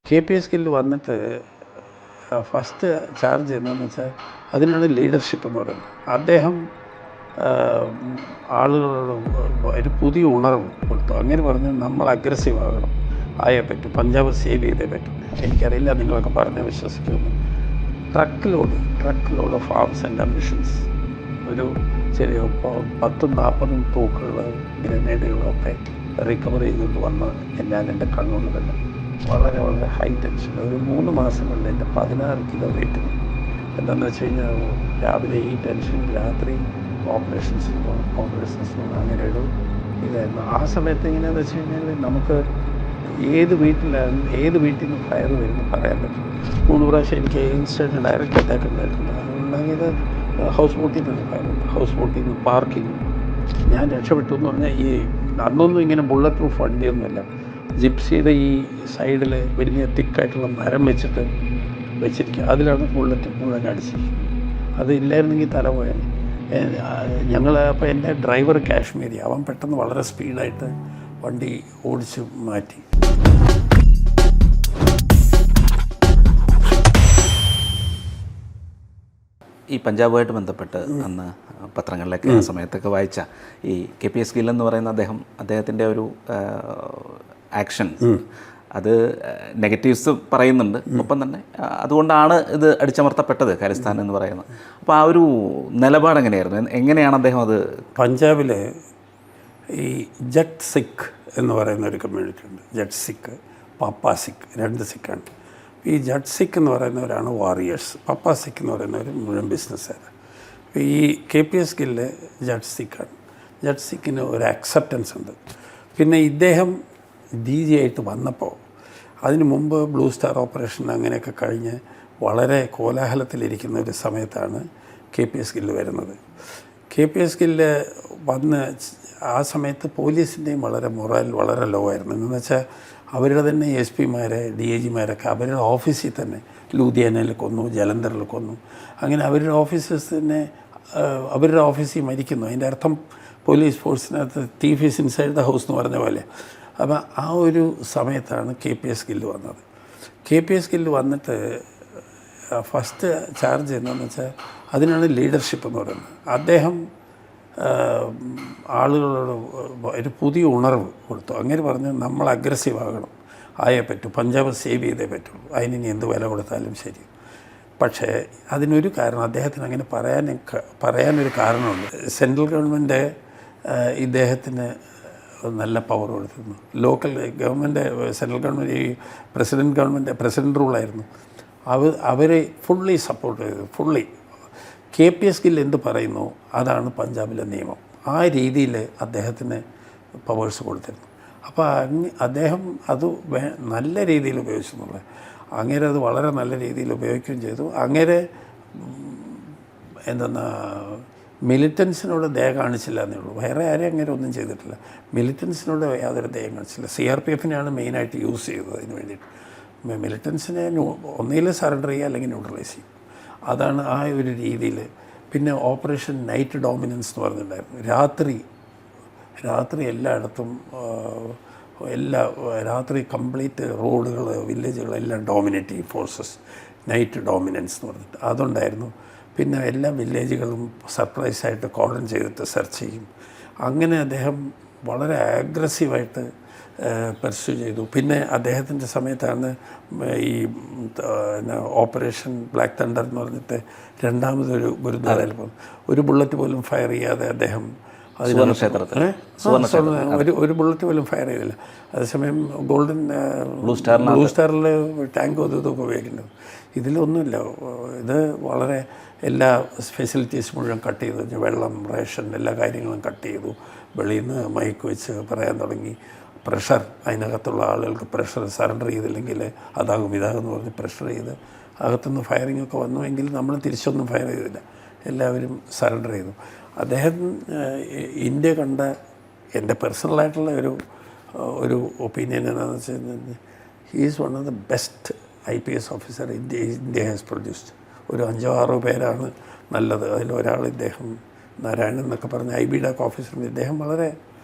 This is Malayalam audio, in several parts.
KPSKയിൽ വന്നിട്ട് ഫസ്റ്റ് ചാർജ് എന്താണെന്ന് വെച്ചാൽ അതിനാണ് ലീഡർഷിപ്പ് എന്ന് പറയുന്നത്. അദ്ദേഹം ആളുകളോട് ഒരു പുതിയ ഉണർവ് കൊടുത്തു. അങ്ങനെ പറഞ്ഞ് നമ്മൾ അഗ്രസീവ് ആകണം, ആയേ പറ്റും, പഞ്ചാബ് സേവ് ചെയ്തേ പറ്റും. എനിക്കറിയില്ല നിങ്ങളൊക്കെ പറഞ്ഞ് വിശ്വസിക്കുമെന്ന്. Truck load of arms and ambitions, ഒരു ചെറിയ 10-40 തോക്കുകൾ, ഗ്രനേഡുകളൊക്കെ റിക്കവർ ചെയ്തുകൊണ്ട് വന്ന് ഞാൻ എൻ്റെ കണ്ണുകൊണ്ട് തന്നെ വളരെ ഹൈ ടെൻഷൻ. ഒരു 3 മാസം കൊണ്ട് എൻ്റെ 16 കിലോ വെയിറ്റ്. എന്താണെന്ന് വെച്ച് കഴിഞ്ഞാൽ രാവിലെ ഈ ടെൻഷൻ, രാത്രി ഓപ്പറേഷൻസ് അങ്ങനെ ഒരു ഇതായിരുന്നു. ആ സമയത്ത് എങ്ങനെയാണെന്ന് വെച്ച് കഴിഞ്ഞാൽ നമുക്ക് ഏത് വീട്ടിൽ നിന്ന് ഫയർ വരുന്നു പറയാൻ പറ്റും. 3 പ്രാവശ്യം എനിക്ക് ഇൻസ്റ്റൻറ്റ് ഡയറക്റ്റ് അറ്റാക്ക് ഉണ്ടായിട്ടുണ്ട്. അതുകൊണ്ടായത് ഹൗസ് ബോട്ടിൽ നിന്ന് ഫയർ, ഹൗസ് ബോട്ടിൽ നിന്ന് പാർക്കിങ്. ഞാൻ രക്ഷപ്പെട്ടു എന്ന് പറഞ്ഞാൽ ഈ അന്നൊന്നും ഇങ്ങനെ ബുള്ളറ്റ് പ്രൂഫ് വണ്ടിയൊന്നുമില്ല. ജിപ്സിയുടെ ഈ സൈഡിൽ വലിയ തിക്കായിട്ടുള്ള മരം വെച്ചിരിക്കുക, അതിലാണ് ബുള്ളറ്റ് മുഴുവൻ അടിച്ചിരിക്കുന്നത്. അതില്ലായിരുന്നെങ്കിൽ തല പോയാൽ. അപ്പോൾ എൻ്റെ ഡ്രൈവർ കാശ്മീരി, അവൻ പെട്ടെന്ന് വളരെ സ്പീഡായിട്ട് വണ്ടി ഓടിച്ച് മാറ്റി. ഈ പഞ്ചാബുമായിട്ട് ബന്ധപ്പെട്ട് അന്ന് പത്രങ്ങളിലൊക്കെ ആ സമയത്തൊക്കെ വായിച്ച ഈ KPS ഗിൽ എന്ന് പറയുന്ന അദ്ദേഹത്തിൻ്റെ ഒരു ആക്ഷൻ, അത് നെഗറ്റീവ്സ് പറയുന്നുണ്ട്. ഒപ്പം തന്നെ അതുകൊണ്ടാണ് ഇത് അടിച്ചമർത്തപ്പെട്ടത് ഖാലിസ്ഥാൻ എന്ന് പറയുന്നത്. അപ്പോൾ ആ ഒരു നിലപാട് എങ്ങനെയായിരുന്നു? എങ്ങനെയാണ് അദ്ദേഹം അത്? പഞ്ചാബിൽ ഈ ജട്ട് സിഖ് എന്ന് പറയുന്ന ഒരു കമ്മ്യൂണിറ്റി ഉണ്ട്. ജട്ട് സിഖ്, പപ്പ സിഖ്, 2 സിഖാണ്. ഈ ജട്ട് സിഖ് എന്ന് പറയുന്നവരാണ് വാറിയേഴ്സ്, പപ്പ സിഖ് എന്ന് പറയുന്നവർ മുഴുവൻ ബിസിനസ്സുകാർ. ഈ KPS ഗില്ല് ജട്ട് സിഖാണ്. ജട്ട് സിഖിന് ഒരു അക്സെപ്റ്റൻസ് ഉണ്ട്. പിന്നെ ഇദ്ദേഹം DG ആയിട്ട് വന്നപ്പോൾ, അതിന് മുമ്പ് ബ്ലൂ സ്റ്റാർ ഓപ്പറേഷൻ അങ്ങനെയൊക്കെ കഴിഞ്ഞ് വളരെ കോലാഹലത്തിലിരിക്കുന്ന ഒരു സമയത്താണ് KPS ഗില്ല് വരുന്നത്. KPS ഗില്ല് വന്ന് ആ സമയത്ത് പോലീസിൻ്റെയും മൊറൽ വളരെ ലോ ആയിരുന്നു. എന്ന് വെച്ചാൽ അവരുടെ തന്നെ SP മാരെ, DIG-മാരൊക്കെ അവരുടെ ഓഫീസിൽ തന്നെ ലൂധിയാനയിൽ കൊന്നു, ജലന്ധറിൽ കൊന്നു. അങ്ങനെ അവരുടെ ഓഫീസേഴ്സ് തന്നെ അവരുടെ ഓഫീസിൽ മരിക്കുന്നു. അതിൻ്റെ അർത്ഥം പോലീസ് ഫോഴ്സിനകത്ത് thief is inside the house എന്ന് പറഞ്ഞ പോലെ. അപ്പോൾ ആ ഒരു സമയത്താണ് KPS ഗില്ല് വന്നത്. KPS ഗില്ല് വന്നിട്ട് ഫസ്റ്റ് ചാർജ് എന്താണെന്ന് വെച്ചാൽ അതിനാണ് ലീഡർഷിപ്പ് എന്ന് പറയുന്നത്. അദ്ദേഹം ആളുകളോട് ഒരു പുതിയ ഉണർവ് കൊടുത്തു. അങ്ങനെ പറഞ്ഞ് നമ്മൾ അഗ്രസീവ് ആകണം, ആയേ പറ്റും, പഞ്ചാബ് സേവ് ചെയ്തേ പറ്റുള്ളൂ, അതിനി എന്ത് വില കൊടുത്താലും ശരി. പക്ഷേ അതിനൊരു കാരണം, അദ്ദേഹത്തിന് അങ്ങനെ പറയാനൊരു കാരണമുണ്ട്. സെൻട്രൽ ഗവൺമെൻറ് ഇദ്ദേഹത്തിന് നല്ല പവർ കൊടുത്തിരുന്നു. ലോക്കൽ ഗവൺമെൻറ്, സെൻട്രൽ ഗവൺമെൻറ്, ഈ പ്രസിഡൻറ്റ് റൂളായിരുന്നു. അവരെ ഫുള്ളി സപ്പോർട്ട് ചെയ്തു. KPS ഗില്ല് എന്ത് പറയുന്നു അതാണ് പഞ്ചാബിലെ നിയമം. ആ രീതിയിൽ അദ്ദേഹത്തിന് പവേഴ്സ് കൊടുത്തിരുന്നു. അപ്പോൾ അദ്ദേഹം അത് നല്ല രീതിയിൽ ഉപയോഗിച്ചെന്നുള്ളത്. അങ്ങേരെ അത് വളരെ നല്ല രീതിയിൽ ഉപയോഗിക്കുകയും ചെയ്തു. അങ്ങേരെ മിലിറ്റൻസിനോട് ദയ കാണിച്ചില്ല എന്നേ ഉള്ളൂ. വേറെ ആരെയും അങ്ങനെ ഒന്നും ചെയ്തിട്ടില്ല. മിലിറ്റൻസിനോട് യാതൊരു ദയം കാണിച്ചില്ല. CRPF-നെയാണ് മെയിനായിട്ട് യൂസ് ചെയ്തത് അതിന് വേണ്ടിയിട്ട്. മിലിറ്റൻസിനെ ഒന്നുകിൽ സറണ്ടർ ചെയ്യുക അല്ലെങ്കിൽ ന്യൂട്രലൈസ് ചെയ്യും. അതാണ് ആ ഒരു രീതിയിൽ. പിന്നെ ഓപ്പറേഷൻ നൈറ്റ് ഡോമിനൻസ് എന്ന് പറഞ്ഞിട്ടുണ്ടായിരുന്നു. രാത്രി എല്ലായിടത്തും രാത്രി കംപ്ലീറ്റ് റോഡുകൾ, വില്ലേജുകളെല്ലാം ഡോമിനേറ്റ് ചെയ്യും ഫോഴ്സസ്. നൈറ്റ് ഡോമിനൻസ് എന്ന് പറഞ്ഞിട്ട് അതുണ്ടായിരുന്നു. പിന്നെ എല്ലാ വില്ലേജുകളും സർപ്രൈസായിട്ട് കോർഡൺ ചെയ്തിട്ട് സെർച്ച് ചെയ്യും. അങ്ങനെ അദ്ദേഹം വളരെ അഗ്രസീവായിട്ട് പെർസ്യൂ ചെയ്തു. പിന്നെ അദ്ദേഹത്തിൻ്റെ സമയത്താണ് ഈ ഓപ്പറേഷൻ ബ്ലാക്ക് തണ്ടർ എന്ന് പറഞ്ഞിട്ട് രണ്ടാമതൊരു ഗുരുദ്വാരയിൽ പോകും. ഒരു ബുള്ളറ്റ് പോലും ഫയർ ചെയ്യാതെ അദ്ദേഹം ഒരു ബുള്ളറ്റ് പോലും ഫയർ ചെയ്തില്ല. അതേസമയം ബ്ലൂ സ്റ്റാറിൽ ടാങ്ക് ഇതൊക്കെ ഉപയോഗിക്കുന്നത്. ഇതിലൊന്നുമില്ല. ഇത് വളരെ എല്ലാ ഫെസിലിറ്റീസ് മുഴുവൻ കട്ട് ചെയ്തു. വെള്ളം, റേഷൻ, എല്ലാ കാര്യങ്ങളും കട്ട് ചെയ്തു. വെളിയിൽ നിന്ന് മൈക്ക് വെച്ച് പറയാൻ തുടങ്ങി. പ്രഷർ, അതിനകത്തുള്ള ആളുകൾക്ക് പ്രഷർ, സറണ്ടർ ചെയ്തില്ലെങ്കിൽ ഇതാകുമെന്ന് പറഞ്ഞ് പ്രഷർ ചെയ്ത് അകത്തുനിന്ന് ഫയറിങ്ങൊക്കെ വന്നുവെങ്കിൽ നമ്മൾ തിരിച്ചൊന്നും ഫയർ ചെയ്തില്ല. എല്ലാവരും സറണ്ടർ ചെയ്തു. അദ്ദേഹം ഇന്ത്യ കണ്ട എൻ്റെ പേഴ്സണലായിട്ടുള്ള ഒരു ഒപ്പീനിയൻ എന്താണെന്ന് വെച്ച് കഴിഞ്ഞാൽ, he is one of the best IPS officer India has produced. ഒരു 5-6 പേരാണ് നല്ലത്. അതിലൊരാൾ ഇദ്ദേഹം, നാരായണൻ എന്നൊക്കെ പറഞ്ഞ IBDAC ഓഫീസർ. ഇദ്ദേഹം വളരെ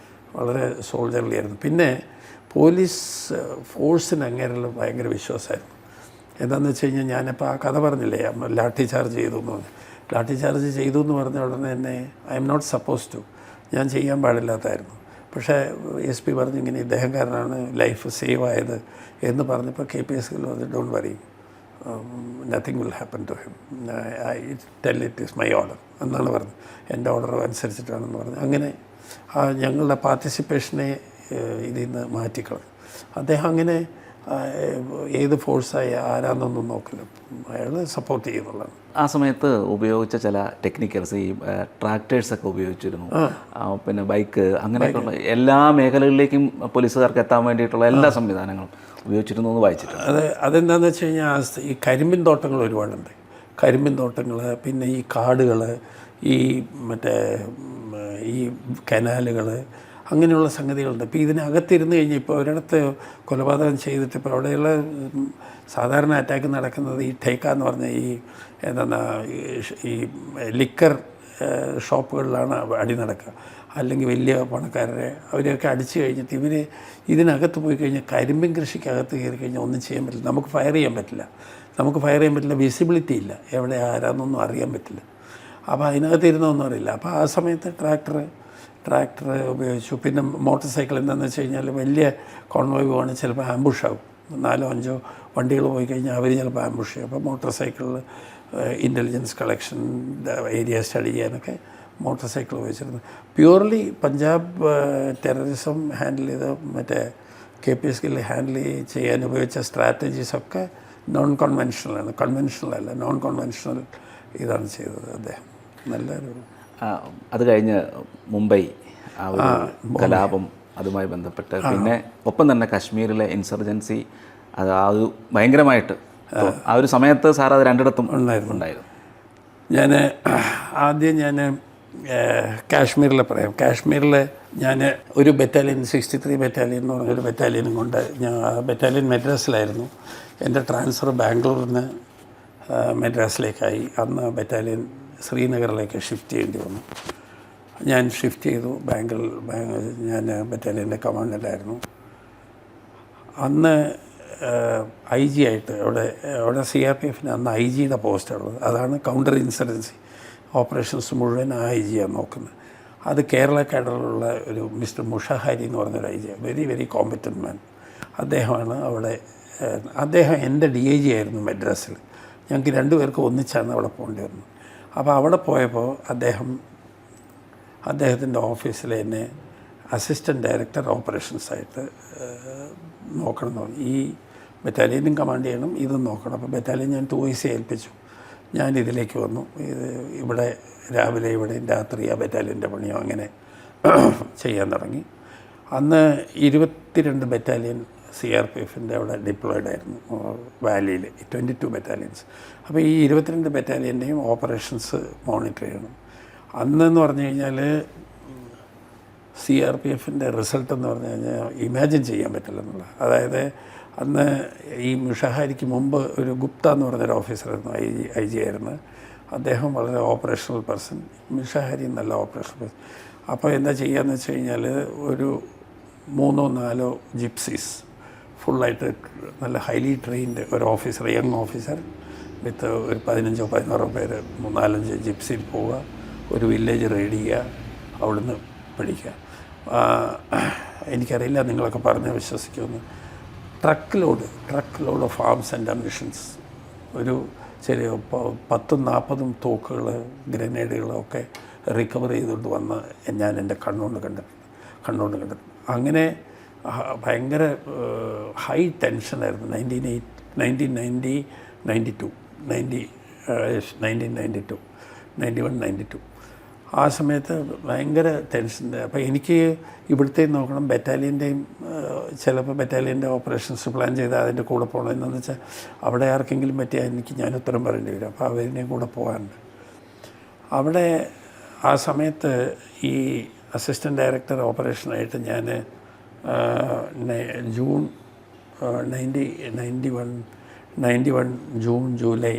വളരെ സോൾജർലി ആയിരുന്നു. പിന്നെ പോലീസ് ഫോഴ്സിന് അങ്ങേരൽ ഭയങ്കര വിശ്വാസമായിരുന്നു. എന്താണെന്ന് വെച്ച് കഴിഞ്ഞാൽ ഞാനിപ്പോൾ ആ കഥ പറഞ്ഞില്ലേ, ലാഠി ചാർജ് ചെയ്തു എന്ന് പറഞ്ഞു. ലാഠി ചാർജ് ചെയ്തു എന്ന് പറഞ്ഞ ഉടനെ തന്നെ I am not suppose to, ഞാൻ ചെയ്യാൻ പാടില്ലാത്തായിരുന്നു. പക്ഷേ എസ് പി പറഞ്ഞു ഇങ്ങനെ ഇദ്ദേഹം കാരനാണ് ലൈഫ് സേവ് ആയത് എന്ന് പറഞ്ഞപ്പോൾ KPSC പറഞ്ഞു don't worry, nothing will happen to him, I tell it is my order എന്നാണ് പറഞ്ഞത്. എൻ്റെ ഓർഡർ അനുസരിച്ചിട്ടാണെന്ന് പറഞ്ഞു. അങ്ങനെ ഞങ്ങളുടെ പാർട്ടിസിപ്പേഷനെ ഇതിൽ നിന്ന് മാറ്റിക്കളഞ്ഞു. അദ്ദേഹം അങ്ങനെ ഏത് ഫോഴ്സായി ആരാന്നൊന്നും നോക്കില്ല, അയാൾ സപ്പോർട്ട് ചെയ്യുന്നുള്ളതാണ്. ആ സമയത്ത് ഉപയോഗിച്ച ചില ടെക്നിക്കൽസ് ഈ ട്രാക്ടേഴ്സൊക്കെ ഉപയോഗിച്ചിരുന്നു, പിന്നെ ബൈക്ക്, അങ്ങനെയൊക്കെയുള്ള എല്ലാ മേഖലകളിലേക്കും പോലീസുകാർക്ക് എത്താൻ വേണ്ടിയിട്ടുള്ള എല്ലാ സംവിധാനങ്ങളും ഉപയോഗിച്ചിരുന്നു എന്ന് വായിച്ചിട്ടുണ്ട്. അതെന്താണെന്ന് വെച്ച് കഴിഞ്ഞാൽ ഈ കരിമ്പിൻ തോട്ടങ്ങൾ ഒരുപാടുണ്ട്. കരിമ്പിൻ തോട്ടങ്ങൾ, പിന്നെ ഈ കാടുകൾ, ഈ മറ്റേ ഈ കനാലുകൾ, അങ്ങനെയുള്ള സംഗതികളുണ്ട്. ഇപ്പോൾ ഇതിനകത്തിരുന്ന് കഴിഞ്ഞാൽ ഇപ്പോൾ ഒരിടത്ത് കൊലപാതകം ചെയ്തിട്ട് ഇപ്പോൾ അവിടെയുള്ള സാധാരണ അറ്റാക്ക് നടക്കുന്നത് ഈ ടേക്ക എന്ന് പറഞ്ഞ ഈ എന്താണ് ഈ ലിക്കർ ഷോപ്പുകളിലാണ് അടി നടക്കുക. അല്ലെങ്കിൽ വലിയ പണക്കാരെ അവരെയൊക്കെ അടിച്ചു കഴിഞ്ഞിട്ട് ഇവർ ഇതിനകത്ത് പോയി കഴിഞ്ഞാൽ കരിമ്പിൻ കൃഷിക്കകത്ത് കയറി കഴിഞ്ഞാൽ ഒന്നും ചെയ്യാൻ പറ്റില്ല. നമുക്ക് ഫയർ ചെയ്യാൻ പറ്റില്ല, വിസിബിലിറ്റി ഇല്ല, എവിടെ ആരാന്നൊന്നും അറിയാൻ പറ്റില്ല. അപ്പോൾ അതിനകത്ത് ഇരുന്നൊന്നും അറിയില്ല. അപ്പോൾ ആ സമയത്ത് ട്രാക്ടർ ഉപയോഗിച്ചു. പിന്നെ മോട്ടോർ സൈക്കിൾ എന്താണെന്ന് വെച്ച് കഴിഞ്ഞാൽ വലിയ കോൺവോയ് പോവാണെങ്കിൽ ചിലപ്പോൾ ആംബുഷാകും. 4-5 വണ്ടികൾ പോയി കഴിഞ്ഞാൽ അവർ ചിലപ്പോൾ ആംബുഷ് ചെയ്യും. അപ്പോൾ മോട്ടോർ സൈക്കിളിൽ ഇൻ്റലിജൻസ് കളക്ഷൻ, ഏരിയ സ്റ്റഡി ചെയ്യാനൊക്കെ മോട്ടോർ സൈക്കിൾ ഉപയോഗിച്ചിരുന്നു. പ്യൂർലി പഞ്ചാബ് ടെററിസം ഹാൻഡിൽ ചെയ്ത മറ്റേ KPSC ഹാൻഡിൽ ചെയ്യാൻ ഉപയോഗിച്ച സ്ട്രാറ്റജീസൊക്കെ നോൺ കൺവെൻഷണലാണ്, കൺവെൻഷണലല്ല, നോൺ കൺവെൻഷണൽ ഇതാണ് ചെയ്തത് അദ്ദേഹം. നല്ലൊരു അത് കഴിഞ്ഞ് മുംബൈ ആ ഒരു കലാപം അതുമായി ബന്ധപ്പെട്ട്, പിന്നെ ഒപ്പം തന്നെ കശ്മീരിലെ ഇൻസർജൻസി, അത് ആ ഒരു ഭയങ്കരമായിട്ട് ആ ഒരു സമയത്ത് സാർ അത് രണ്ടിടത്തും ഉണ്ടായിരുന്നു. ഞാൻ കാശ്മീരിലെ പറയാം. കാശ്മീരിൽ ഞാൻ ഒരു ബറ്റാലിയൻ 63 ബറ്റാലിയൻ എന്ന് പറഞ്ഞൊരു ബറ്റാലിയനും കൊണ്ട് ഞാൻ ബറ്റാലിയൻ മദ്രാസിലായിരുന്നു. എൻ്റെ ട്രാൻസ്ഫർ ബാംഗ്ലൂരിൽ നിന്ന് മദ്രാസിലേക്കായി. അന്ന് ബറ്റാലിയൻ ശ്രീനഗറിലേക്ക് ഷിഫ്റ്റ് ചെയ്യേണ്ടി വന്നു. ഞാൻ ഷിഫ്റ്റ് ചെയ്തു. ഞാൻ ബറ്റാലിയൻ്റെ കമാൻഡൻ്റായിരുന്നു. അന്ന് IG ആയിട്ട് അവിടെ CRPF അന്ന് IG-യുടെ പോസ്റ്റാണുള്ളത്. അതാണ് കൗണ്ടർ ഇൻസർജൻസി ഓപ്പറേഷൻസ് മുഴുവൻ ആ IG-യാണ് നോക്കുന്നത്. അത് കേരള കാഡറിലുള്ള ഒരു മിസ്റ്റർ മുഷഹാരി എന്ന് പറഞ്ഞൊരു IG, വെരി വെരി കോമ്പറ്റൻറ്റ് മാൻ. അദ്ദേഹമാണ് അവിടെ. അദ്ദേഹം എൻ്റെ DIG ആയിരുന്നു മദ്രാസിൽ. ഞങ്ങൾക്ക് 2 പേർക്ക് ഒന്നിച്ചാണ് അവിടെ പോകേണ്ടി വന്നത്. അപ്പോൾ അവിടെ പോയപ്പോൾ അദ്ദേഹത്തിൻ്റെ ഓഫീസിൽ എന്നെ അസിസ്റ്റൻറ്റ് ഡയറക്ടർ ഓപ്പറേഷൻസായിട്ട് നോക്കണം എന്ന് പറഞ്ഞു. ഈ ബറ്റാലിയനും കമാൻഡ് ചെയ്യണം, ഇതും നോക്കണം. അപ്പോൾ ബറ്റാലിയൻ ഞാൻ 2IC ഏൽപ്പിച്ചു. ഞാൻ ഇതിലേക്ക് വന്നു. ഇവിടെ രാവിലെ ഇവിടെയും രാത്രി ആ ബറ്റാലിയൻ്റെ പണിയോ അങ്ങനെ ചെയ്യാൻ തുടങ്ങി. അന്ന് 22 ബറ്റാലിയൻ CRPFൻ്റെ അവിടെ ഡിപ്ലോയിഡ് ആയിരുന്നു വാലിയിൽ, 22 ബറ്റാലിയൻസ്. അപ്പോൾ ഈ 22 ബറ്റാലിയൻ്റെയും ഓപ്പറേഷൻസ് മോണിറ്റർ ചെയ്യണം. അന്നെന്ന് പറഞ്ഞു കഴിഞ്ഞാൽ CRPFൻ്റെ റിസൾട്ട് എന്ന് പറഞ്ഞു കഴിഞ്ഞാൽ ഇമാജിൻ ചെയ്യാൻ പറ്റില്ല എന്നുള്ള. അതായത് അന്ന് ഈ മുഷഹാരിക്ക് മുമ്പ് ഒരു ഗുപ്ത എന്ന് പറഞ്ഞൊരു ഓഫീസറായിരുന്നു, IG ആയിരുന്നു. അദ്ദേഹം വളരെ ഓപ്പറേഷണൽ പേഴ്സൺ, മുഷഹാരി നല്ല ഓപ്പറേഷണൽ പേഴ്സൺ. അപ്പോൾ എന്താ ചെയ്യുകയെന്ന് വെച്ച് കഴിഞ്ഞാൽ ഒരു 3-4 ജിപ്സീസ് ഫുള്ളായിട്ട് നല്ല ഹൈലി ട്രെയിൻഡ് ഒരു ഓഫീസർ, യങ് ഓഫീസർ വിത്ത് ഒരു 15-16 പേര് 4-5 ജിപ്സിയിൽ പോവുക, ഒരു വില്ലേജ് റെയ്ഡ് ചെയ്യുക, അവിടുന്ന് പിടിക്കുക. എനിക്കറിയില്ല നിങ്ങളൊക്കെ പറഞ്ഞാൽ വിശ്വസിക്കുമെന്ന്. Truck load of arms and ammunitions, ഒരു ചെറിയ 10-40 തോക്കുകൾ, ഗ്രനേഡുകളൊക്കെ റിക്കവർ ചെയ്തുകൊണ്ട് വന്ന് ഞാൻ എൻ്റെ കണ്ണുകൊണ്ട് കണ്ടിട്ടുണ്ട്. അങ്ങനെ ഭയങ്കര ഹൈ ടെൻഷനായിരുന്നു. 1992 ആ സമയത്ത് ഭയങ്കര ടെൻഷൻ. അപ്പോൾ എനിക്ക് ഇവിടുത്തെ നോക്കണം, ബറ്റാലിയൻ്റെയും ചിലപ്പോൾ ബറ്റാലിയൻ്റെ ഓപ്പറേഷൻസ് പ്ലാൻ ചെയ്ത് അതിൻ്റെ കൂടെ പോകണം. എന്താണെന്ന് വെച്ചാൽ അവിടെ ആർക്കെങ്കിലും പറ്റിയാൽ ഞാൻ ഉത്തരം പറയേണ്ടി വരും. അപ്പോൾ അവരിനെ കൂടെ പോകാനുണ്ട്. അവിടെ ആ സമയത്ത് ഈ അസിസ്റ്റൻറ്റ് ഡയറക്ടർ ഓപ്പറേഷനായിട്ട് ഞാൻ ജൂൺ 91 ജൂൺ ജൂലൈ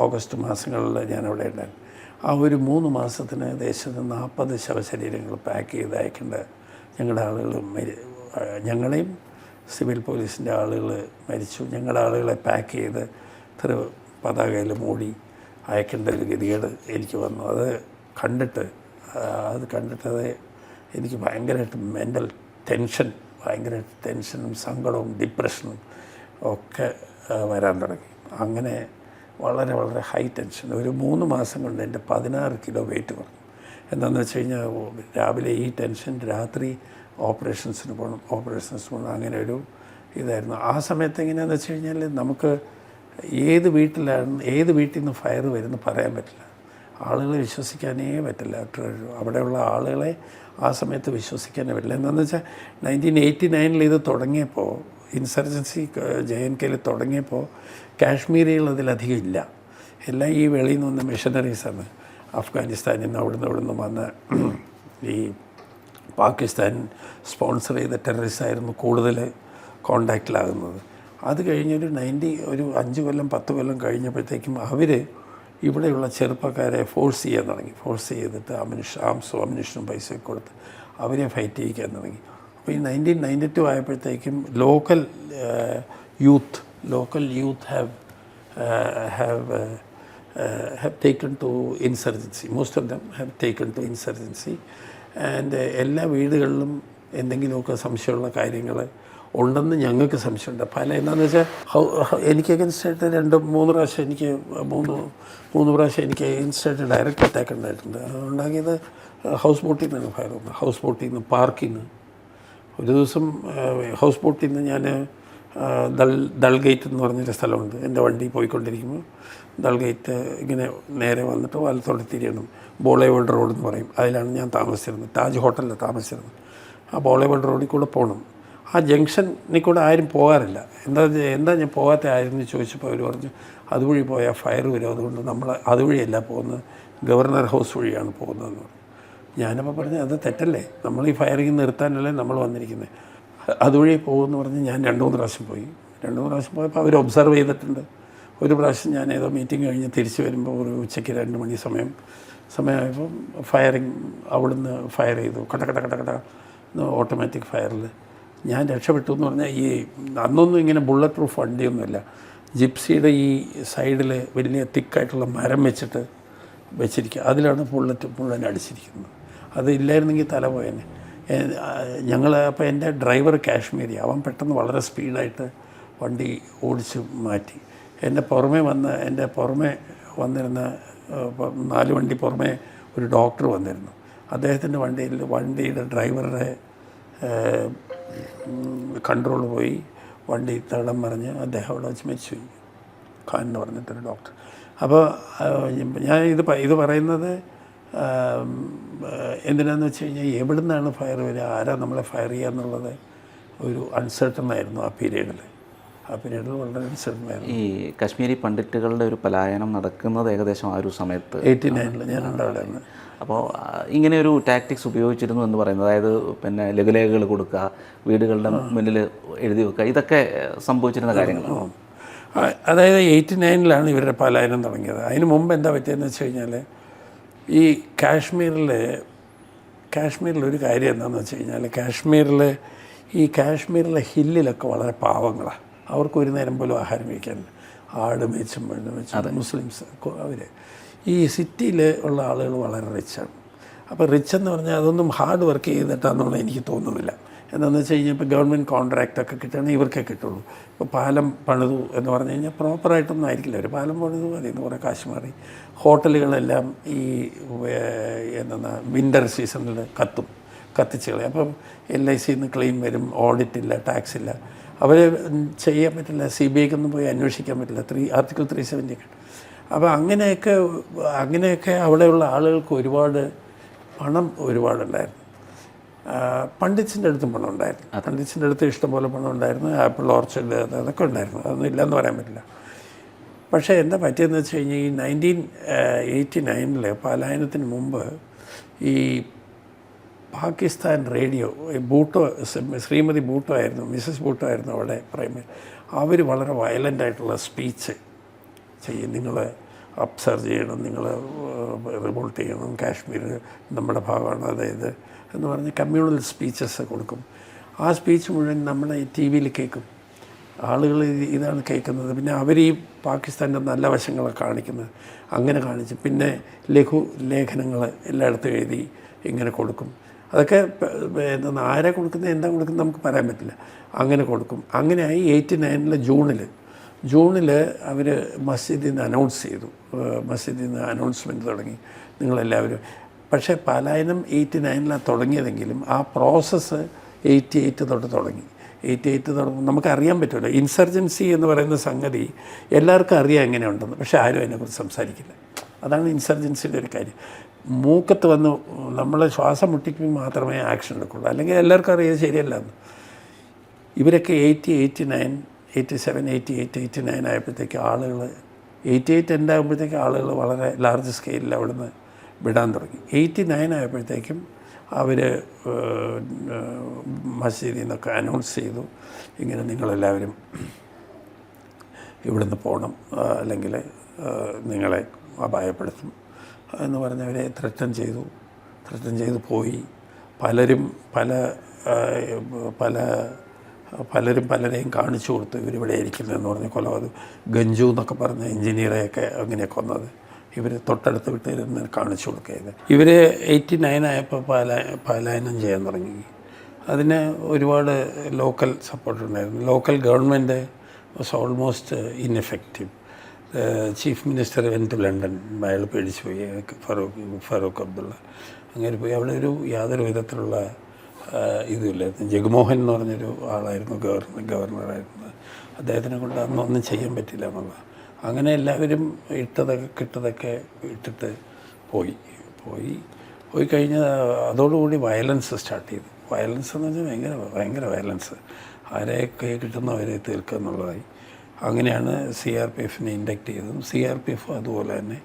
ഓഗസ്റ്റ് മാസങ്ങളിൽ ഞാനവിടെ ഉണ്ടായിരുന്നു. ആ ഒരു 3 മാസത്തിന് ദേശത്ത് 40 ശവശരീരങ്ങൾ പാക്ക് ചെയ്ത് അയക്കേണ്ട ഞങ്ങളുടെ ആളുകൾ ഞങ്ങളെയും സിവിൽ പോലീസിൻ്റെ ആളുകൾ മരിച്ചു. ഞങ്ങളുടെ ആളുകളെ പാക്ക് ചെയ്ത് പതാകയിൽ മൂടി അയക്കേണ്ട ഒരു ഗതികേട് എനിക്ക് വന്നു. അത് കണ്ടിട്ട് അത് എനിക്ക് ഭയങ്കരമായിട്ട് മെൻ്റൽ ഭയങ്കരമായിട്ട് ടെൻഷനും സങ്കടവും ഡിപ്രഷനും ഒക്കെ വരാൻ തുടങ്ങി. അങ്ങനെ വളരെ വളരെ ഹൈ ടെൻഷൻ. ഒരു 3 മാസം കൊണ്ട് എൻ്റെ 16 കിലോ വെയിറ്റ് കുറഞ്ഞു. എന്താണെന്ന് വെച്ച് കഴിഞ്ഞാൽ രാവിലെ ഈ ടെൻഷൻ, രാത്രി ഓപ്പറേഷൻസിന് പോകണം, അങ്ങനെ ഒരു ഇതായിരുന്നു. ആ സമയത്ത് എങ്ങനെയാണെന്ന് വെച്ച് കഴിഞ്ഞാൽ നമുക്ക് ഏത് വീട്ടിൽ നിന്ന് ഫയർ വരുന്നു പറയാൻ പറ്റില്ല. ആളുകളെ വിശ്വസിക്കാനേ പറ്റില്ല. അവിടെയുള്ള ആളുകളെ ആ സമയത്ത് വിശ്വസിക്കാനേ പറ്റില്ല. എന്താണെന്ന് വെച്ചാൽ 1989 ഇത് തുടങ്ങിയപ്പോൾ, ഇൻസർജൻസി JNKയിൽ തുടങ്ങിയപ്പോൾ കാശ്മീരികൾ അതിലധികം ഇല്ല. എല്ലാം ഈ വെളിയിൽ നിന്ന് വന്ന മിഷനറീസാണ്. അഫ്ഗാനിസ്ഥാനിൽ നിന്ന് അവിടുന്ന് വന്ന ഈ പാകിസ്ഥാൻ സ്പോൺസർ ചെയ്ത ടെററിസ്റ്റായിരുന്നു കൂടുതൽ കോണ്ടാക്റ്റിലാകുന്നത്. അത് കഴിഞ്ഞൊരു 5 കൊല്ലം 10 കൊല്ലം കഴിഞ്ഞപ്പോഴത്തേക്കും അവർ ഇവിടെയുള്ള ചെറുപ്പക്കാരെ ഫോഴ്സ് ചെയ്യാൻ തുടങ്ങി. ഫോഴ്സ് ചെയ്തിട്ട് അമ്യൂണിഷനും പൈസയൊക്കെ കൊടുത്ത് അവരെ ഫൈറ്റ് ചെയ്യിക്കാൻ തുടങ്ങി. അപ്പോൾ ഈ 1992 ആയപ്പോഴത്തേക്കും local youth have taken to insurgency. Most of them have taken to insurgency. And എല്ലാ വീടുകളിലും എന്തെങ്കിലുമൊക്കെ സംശയമുള്ള കാര്യങ്ങൾ ഉണ്ടെന്ന് ഞങ്ങൾക്ക് സംശയമുണ്ട്. എന്താണെന്ന് വെച്ചാൽ എനിക്ക് അഗൻസ്റ്റായിട്ട് 2-3 പ്രാവശ്യം എനിക്ക് അഗൻസ്റ്റായിട്ട് ഡയറക്റ്റ് അറ്റാക്ക് ഉണ്ടായിട്ടുണ്ട്. അതുണ്ടാക്കിയത് ഹൗസ് ബോട്ടിൽ നിന്നാണ് ഫയർ വന്നത്. ഹൗസ് ബോട്ടിൽ നിന്ന്, പാർക്കിൽ നിന്ന്. ഒരു ദിവസം ഹൗസ് ബോട്ടിൽ നിന്ന് ഞാൻ ദൾഗേറ്റ് എന്ന് പറഞ്ഞൊരു സ്ഥലമുണ്ട്. എൻ്റെ വണ്ടി പോയിക്കൊണ്ടിരിക്കുമ്പോൾ ദൾഗേറ്റ് ഇങ്ങനെ നേരെ വന്നിട്ട് വലത്തോട്ട് തിരിയണം. ബോളേവേൾഡ് റോഡ് എന്ന് പറയും. അതിലാണ് ഞാൻ താമസിച്ചിരുന്നത്. താജ് ഹോട്ടലിൽ താമസിച്ചിരുന്നത്. ആ ബോളേവേൾഡ് റോഡിൽ കൂടെ പോകണം. ആ ജംഗ്ഷനിൽ കൂടെ ആരും പോകാറില്ല. എന്താ ഞാൻ പോകാത്ത ആരെന്ന് ചോദിച്ചപ്പോൾ അവർ പറഞ്ഞു, അതുവഴി പോയാൽ ഫയർ വരും, അതുകൊണ്ട് നമ്മൾ അതുവഴിയല്ല പോകുന്നത്, ഗവർണർ ഹൗസ് വഴിയാണ് പോകുന്നതെന്ന് പറഞ്ഞു. ഞാനപ്പോൾ പറഞ്ഞു, അത് തെറ്റല്ലേ, നമ്മൾ ഈ ഫയറിങ് നിർത്താനല്ലേ നമ്മൾ വന്നിരിക്കുന്നത്, അതുവഴി പോകുമെന്ന് പറഞ്ഞ് ഞാൻ 2-3 പ്രാവശ്യം പോയി. 2-3 പ്രാവശ്യം പോയപ്പോൾ അവർ ഒബ്സർവ് ചെയ്തിട്ടുണ്ട്. ഒരു പ്രാവശ്യം ഞാൻ ഏതോ മീറ്റിംഗ് കഴിഞ്ഞ് തിരിച്ച് വരുമ്പോൾ ഒരു ഉച്ചയ്ക്ക് 2 മണി സമയമായപ്പോൾ ഫയറിങ് അവിടുന്ന് ഫയർ ചെയ്തു. കട ഓട്ടോമാറ്റിക് ഫയറിൽ ഞാൻ രക്ഷപ്പെട്ടു എന്ന് പറഞ്ഞാൽ, ഈ അന്നൊന്നും ഇങ്ങനെ ബുള്ളറ്റ് പ്രൂഫ് വണ്ടിയൊന്നുമില്ല. ജിപ്സിയുടെ ഈ സൈഡിൽ വലിയ തിക്കായിട്ടുള്ള മരം വെച്ചിരിക്കുക, അതിലാണ് ബുള്ളറ്റ് മുഴുവൻ അടിച്ചിരിക്കുന്നത്. അത് ഇല്ലായിരുന്നെങ്കിൽ തല പോയേനെ. അപ്പോൾ എൻ്റെ ഡ്രൈവർ കാശ്മീരി, അവൻ പെട്ടെന്ന് വളരെ സ്പീഡായിട്ട് വണ്ടി ഓടിച്ച് മാറ്റി. എൻ്റെ പുറമെ വന്നിരുന്ന 4 വണ്ടി പുറമെ ഒരു ഡോക്ടർ വന്നിരുന്നു. അദ്ദേഹത്തിൻ്റെ വണ്ടിയുടെ ഡ്രൈവറുടെ കൺട്രോൾ പോയി, വണ്ടി തടം മറിഞ്ഞ് അദ്ദേഹം അവിടെ വെച്ച് മരിച്ചുപോയി. ഖാൻ എന്ന് പറഞ്ഞിട്ടൊരു ഡോക്ടർ. അപ്പോൾ ഞാൻ ഇത് പറയുന്നത് എന്തിനാണെന്ന് വെച്ച് കഴിഞ്ഞാൽ, എവിടെ നിന്നാണ് ഫയർ വരിക, ആരാ നമ്മളെ ഫയർ ചെയ്യുക എന്നുള്ളത് ഒരു അൺസർട്ടൺ ആയിരുന്നു ആ പീരീഡിൽ വളരെ അൺസർട്ടൺ ആയിരുന്നു. ഈ കാശ്മീരി പണ്ഡിറ്റുകളുടെ ഒരു പലായനം നടക്കുന്നത് ഏകദേശം ആ ഒരു സമയത്ത് 89 ഞാനുണ്ട് അവിടെ നിന്ന്. അപ്പോൾ ഇങ്ങനെ ഒരു ടാക്ടിക്സ് ഉപയോഗിച്ചിരുന്നു എന്ന് പറയുന്നത്, അതായത് പിന്നെ ലഘുലേഖകൾ കൊടുക്കുക, വീടുകളുടെ മുന്നിൽ എഴുതി വെക്കുക, ഇതൊക്കെ സംഭവിച്ചിരുന്ന കാര്യങ്ങളാണ്. അതായത് 89 ഇവരുടെ പലായനം തുടങ്ങിയത്. അതിന് മുമ്പ് എന്താ പറ്റിയതെന്ന് വെച്ച് കഴിഞ്ഞാൽ, ഈ കാശ്മീരിൽ ഒരു കാര്യം എന്താണെന്ന് വെച്ച് കഴിഞ്ഞാൽ, കാശ്മീരിലെ ഹില്ലിലൊക്കെ വളരെ പാവങ്ങളാണ്. അവർക്ക് ഒരു നേരം പോലും ആഹാരം കഴിക്കാനില്ല. ആട് മേച്ചും മുസ്ലിംസ് അവർ. ഈ സിറ്റിയിൽ ഉള്ള ആളുകൾ വളരെ റിച്ചാണ്. അപ്പോൾ റിച്ചെന്ന് പറഞ്ഞാൽ അതൊന്നും ഹാർഡ് വർക്ക് ചെയ്തിട്ടാണെന്നുള്ള എനിക്ക് തോന്നുന്നില്ല. എന്താണെന്ന് വെച്ച് കഴിഞ്ഞാൽ, ഇപ്പോൾ ഗവൺമെൻറ് കോൺട്രാക്റ്റൊക്കെ കിട്ടുകയാണെങ്കിൽ ഇവർക്കേ കിട്ടുള്ളൂ. ഇപ്പോൾ പാലം പണിതു എന്ന് പറഞ്ഞു കഴിഞ്ഞാൽ പ്രോപ്പറായിട്ടൊന്നും ആയിരിക്കില്ല. ഒരു പാലം പണിതു, അതിൽ നിന്ന് കുറേ കാശ് മാറി. ഹോട്ടലുകളെല്ലാം ഈ വിൻ്റർ സീസണിൽ കത്തിച്ച് കളയും. അപ്പം LICന്ന് ക്ലെയിം വരും, ഓഡിറ്റില്ല, ടാക്സ് ഇല്ല, അവരെ ചെയ്യാൻ പറ്റില്ല. CBIക്കൊന്നും പോയി അന്വേഷിക്കാൻ പറ്റില്ല. ആർട്ടിക്കിൾ 370 ഒക്കെ. അപ്പോൾ അങ്ങനെയൊക്കെ അവിടെയുള്ള ആളുകൾക്ക് ഒരുപാടുണ്ടായിരുന്നു. പണ്ഡിറ്റ്സിൻ്റെ അടുത്തും പണം ഉണ്ടായിരുന്നു. പണ്ഡിറ്റ്സിൻ്റെ അടുത്ത് ഇഷ്ടംപോലെ പണം ഉണ്ടായിരുന്നു. ആപ്പിൾ ഓർച്ചഡ് അതൊക്കെ ഉണ്ടായിരുന്നു. അതൊന്നും ഇല്ലയെന്ന് പറയാൻ പറ്റില്ല. പക്ഷേ എന്താ പറ്റിയതെന്ന് വെച്ച് കഴിഞ്ഞാൽ, ഈ 1989 പലായനത്തിന് മുമ്പ് ഈ പാകിസ്ഥാൻ റേഡിയോ, ശ്രീമതി ഭൂട്ടോ ആയിരുന്നു, മിസ്സസ് ഭൂട്ടോ ആയിരുന്നു അവിടെ പ്രൈമറി. അവർ വളരെ വയലൻ്റായിട്ടുള്ള സ്പീച്ച് ചെയ്യും. നിങ്ങൾ അബ്സർവ് ചെയ്യണം, നിങ്ങൾ റിവോൾട്ട് ചെയ്യണം, കാശ്മീർ നമ്മുടെ ഭാഗമാണ്, അതായത് എന്ന് പറഞ്ഞ് കമ്മ്യൂണൽ സ്പീച്ചസ് കൊടുക്കും. ആ സ്പീച്ച് മുഴുവൻ നമ്മുടെ ടി വിയിൽ കേൾക്കും. ആളുകൾ ഇതാണ് കേൾക്കുന്നത്. പിന്നെ അവർ ഈ പാകിസ്ഥാൻ്റെ നല്ല വശങ്ങളെ കാണിക്കുന്നത് അങ്ങനെ കാണിച്ച്, പിന്നെ ലേഖനങ്ങൾ എല്ലായിടത്തും എഴുതി ഇങ്ങനെ കൊടുക്കും. അതൊക്കെ എന്താ ആരെ കൊടുക്കുന്നത് എന്താ കൊടുക്കുന്നത് നമുക്ക് പറയാൻ പറ്റില്ല. അങ്ങനെ കൊടുക്കും. അങ്ങനെയായി 89 ജൂണിൽ അവർ മസ്ജിദിൽ നിന്ന് അനൗൺസ് ചെയ്തു. മസ്ജിദിൽ നിന്ന് അനൗൺസ്മെൻറ്റ് തുടങ്ങി നിങ്ങളെല്ലാവരും. പക്ഷേ പലായനം 89 തുടങ്ങിയതെങ്കിലും ആ പ്രോസസ്സ് 88 തൊട്ട് തുടങ്ങി. 88 തുടങ്ങും. നമുക്കറിയാൻ പറ്റുമല്ലോ ഇൻസർജൻസി എന്ന് പറയുന്ന സംഗതി എല്ലാവർക്കും അറിയാം എങ്ങനെയുണ്ടെന്ന്, പക്ഷേ ആരും അതിനെക്കുറിച്ച് സംസാരിക്കില്ല. അതാണ് ഇൻസർജൻസിയുടെ ഒരു കാര്യം. മൂക്കത്ത് വന്ന് നമ്മളെ ശ്വാസം മുട്ടിക്കുമ്പോൾ മാത്രമേ ആക്ഷൻ എടുക്കുള്ളൂ, അല്ലെങ്കിൽ എല്ലാവർക്കും അറിയാം ശരിയല്ല എന്ന്. ഇവരൊക്കെ 89, 87, 88, 89 ആയപ്പോഴത്തേക്ക് ആളുകൾ 88 എൻ്റെ ആകുമ്പോഴത്തേക്ക് ആളുകൾ വളരെ ലാർജ് സ്കെയിലിൽ അവിടുന്ന് വിടാൻ തുടങ്ങി. 89 ആയപ്പോഴത്തേക്കും അവർ മസ്ജിദിൽ നിന്നൊക്കെ അനൗൺസ് ചെയ്തു, ഇങ്ങനെ നിങ്ങളെല്ലാവരും ഇവിടുന്ന് പോകണം, അല്ലെങ്കിൽ നിങ്ങളെ അപായപ്പെടുത്തും എന്ന് പറഞ്ഞവരെ ത്രട്ടൻ ചെയ്തു പോയി. പലരും പലരെയും കാണിച്ചു കൊടുത്തു ഇവരിവിടെ ഇരിക്കുന്നതെന്ന് പറഞ്ഞ് കൊലപാതകം. ഗഞ്ചു എന്നൊക്കെ പറഞ്ഞ എൻജിനീയറെയൊക്കെ അങ്ങനെ കൊന്നത് ഇവർ തൊട്ടടുത്ത് വിട്ടിരുന്ന് കാണിച്ചു കൊടുക്കുകയത്. ഇവർ 89 ആയപ്പോൾ പലായനം ചെയ്യാൻ തുടങ്ങി. അതിന് ഒരുപാട് ലോക്കൽ സപ്പോർട്ട് ഉണ്ടായിരുന്നു. Local government was almost ineffective. Chief minister went to London. അയാൾ പേടിച്ചു പോയി. ഫറൂഖ് അബ്ദുള്ള അങ്ങനെ പോയി. അവിടെ യാതൊരു വിധത്തിലുള്ള ഇതുമില്ലായിരുന്നു. ജഗ്മോഹൻ എന്ന് പറഞ്ഞൊരു ആളായിരുന്നു ഗവർണറായിരുന്നത്. അദ്ദേഹത്തിനെ കൊണ്ട് അന്നൊന്നും ചെയ്യാൻ പറ്റില്ല എന്നുള്ളത്. അങ്ങനെ എല്ലാവരും കിട്ടതൊക്കെ ഇട്ടിട്ട് പോയി കഴിഞ്ഞ് അതോടുകൂടി വയലൻസ് സ്റ്റാർട്ട് ചെയ്തു. വയലൻസ് എന്ന് വെച്ചാൽ ഭയങ്കര വയലൻസ്. ആരെയൊക്കെ കിട്ടുന്നവരെ തീർക്കുക എന്നുള്ളതായി. അങ്ങനെയാണ് CRPFനെ ഇൻഡക്റ്റ് ചെയ്തതും. CRPF അതുപോലെ തന്നെ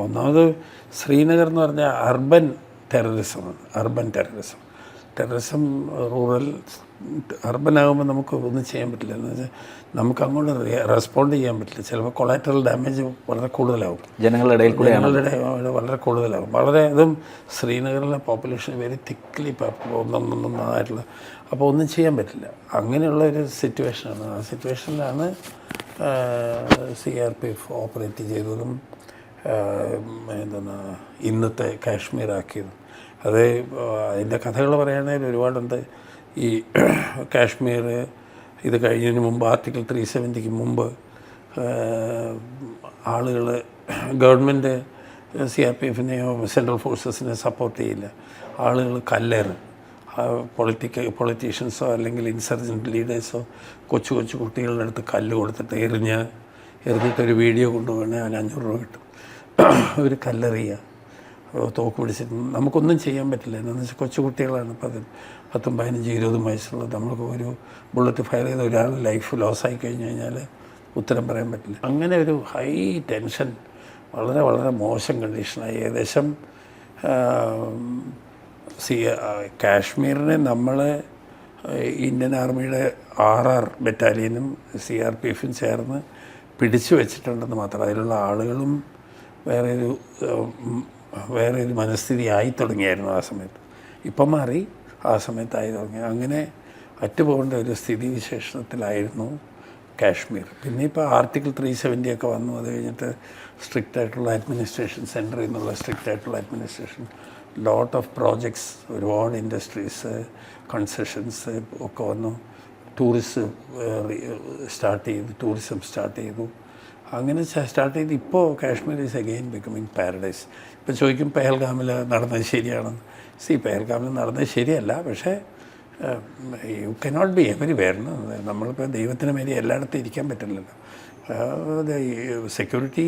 ഒന്നാമത് ശ്രീനഗർ എന്ന് പറഞ്ഞാൽ അർബൻ ടെററിസം റൂറൽ അർബനാകുമ്പോൾ നമുക്ക് ഒന്നും ചെയ്യാൻ പറ്റില്ല. എന്ന് വെച്ചാൽ നമുക്ക് അങ്ങോട്ട് റെസ്പോണ്ട് ചെയ്യാൻ പറ്റില്ല. ചിലപ്പോൾ കൊളാറ്ററൽ ഡാമേജ് വളരെ കൂടുതലാവും. ജനങ്ങളുടെ വളരെ കൂടുതലാവും. വളരെ അതും ശ്രീനഗറിലെ പോപ്പുലേഷൻ വെരി തിക്ലി ഒന്നൊന്നായിട്ടുള്ള, അപ്പോൾ ഒന്നും ചെയ്യാൻ പറ്റില്ല. അങ്ങനെയുള്ള ഒരു സിറ്റുവേഷനാണ്. ആ സിറ്റുവേഷനിലാണ് CRPF ഓപ്പറേറ്റ് ചെയ്തതും ഇന്നത്തെ കാശ്മീർ ആക്കിയതും. അത് അതിൻ്റെ കഥകൾ പറയുകയാണെങ്കിൽ ഒരുപാടുണ്ട്. ഈ കാശ്മീർ ഇത് കഴിഞ്ഞതിന് മുമ്പ് ആർട്ടിക്കിൾ 370 മുമ്പ് ആളുകൾ ഗവൺമെൻറ് CRPFനെയോ സെൻട്രൽ ഫോഴ്സസിനെ സപ്പോർട്ട് ചെയ്യില്ല. ആളുകൾ കല്ലേറ്, പൊളിറ്റീഷ്യൻസോ അല്ലെങ്കിൽ ഇൻസർജൻറ്റ് ലീഡേഴ്സോ കൊച്ചു കുട്ടികളുടെ അടുത്ത് കല്ല് കൊടുത്തിട്ട് എറിഞ്ഞിട്ടൊരു വീഡിയോ കൊണ്ടുപോകണേ അവന് 500 രൂപ കിട്ടും. ഇവർ കല്ലെറിയുക, തോക്ക് പിടിച്ചിട്ട് നമുക്കൊന്നും ചെയ്യാൻ പറ്റില്ല. എന്താണെന്ന് വെച്ചാൽ കൊച്ചു കുട്ടികളാണ്. 10, 15, 20 വയസ്സുള്ളത്. നമ്മൾക്ക് ഒരു ബുള്ളറ്റ് ഫയർ ചെയ്ത് ഒരാളുടെ ലൈഫ് ലോസായി കഴിഞ്ഞാൽ ഉത്തരം പറയാൻ പറ്റില്ല. അങ്ങനെ ഒരു ഹൈ ടെൻഷൻ, വളരെ മോശം കണ്ടീഷനായി. ഏകദേശം കാശ്മീരിനെ നമ്മളെ ഇന്ത്യൻ ആർമിയുടെ RR ബറ്റാലിയനും CRPFും ചേർന്ന് പിടിച്ചു വെച്ചിട്ടുണ്ടെന്ന് മാത്രം. അതിലുള്ള ആളുകളും വേറെ ഒരു മനസ്ഥിതി ആയി തുടങ്ങിയായിരുന്നു ആ സമയത്ത്. ഇപ്പം മാറി, ആ സമയത്തായി തുടങ്ങി. അങ്ങനെ അറ്റുപോകേണ്ട ഒരു സ്ഥിതി വിശേഷത്തിലായിരുന്നു കാശ്മീർ. പിന്നെ ഇപ്പോൾ ആർട്ടിക്കിൾ 370 ഒക്കെ വന്നു. അത് കഴിഞ്ഞിട്ട് സ്ട്രിക്റ്റ് ആയിട്ടുള്ള അഡ്മിനിസ്ട്രേഷൻ, സെൻറ്ററിൽ നിന്നുള്ള സ്ട്രിക്റ്റ് ആയിട്ടുള്ള അഡ്മിനിസ്ട്രേഷൻ, ലോട്ട് ഓഫ് പ്രോജക്ട്സ്, ഒരുപാട് ഇൻഡസ്ട്രീസ്, കൺസെഷൻസ് ഒക്കെ വന്നു. ടൂറിസം സ്റ്റാർട്ട് ചെയ്തു. അങ്ങനെ സ്റ്റാർട്ട് ചെയ്ത് ഇപ്പോൾ Kashmir is again becoming paradise. ഇപ്പോൾ ചോദിക്കും പെഹൽഗാമിൽ നടന്നത് ശരിയാണെന്ന്. പെഹൽഗാമിൽ നടന്നത് ശരിയല്ല, പക്ഷേ യു കനോട്ട് ബി എവരിവെയർ. നമ്മളിപ്പോൾ ദൈവത്തിന് മേലെ എല്ലായിടത്തും ഇരിക്കാൻ പറ്റില്ലല്ലോ. സെക്യൂരിറ്റി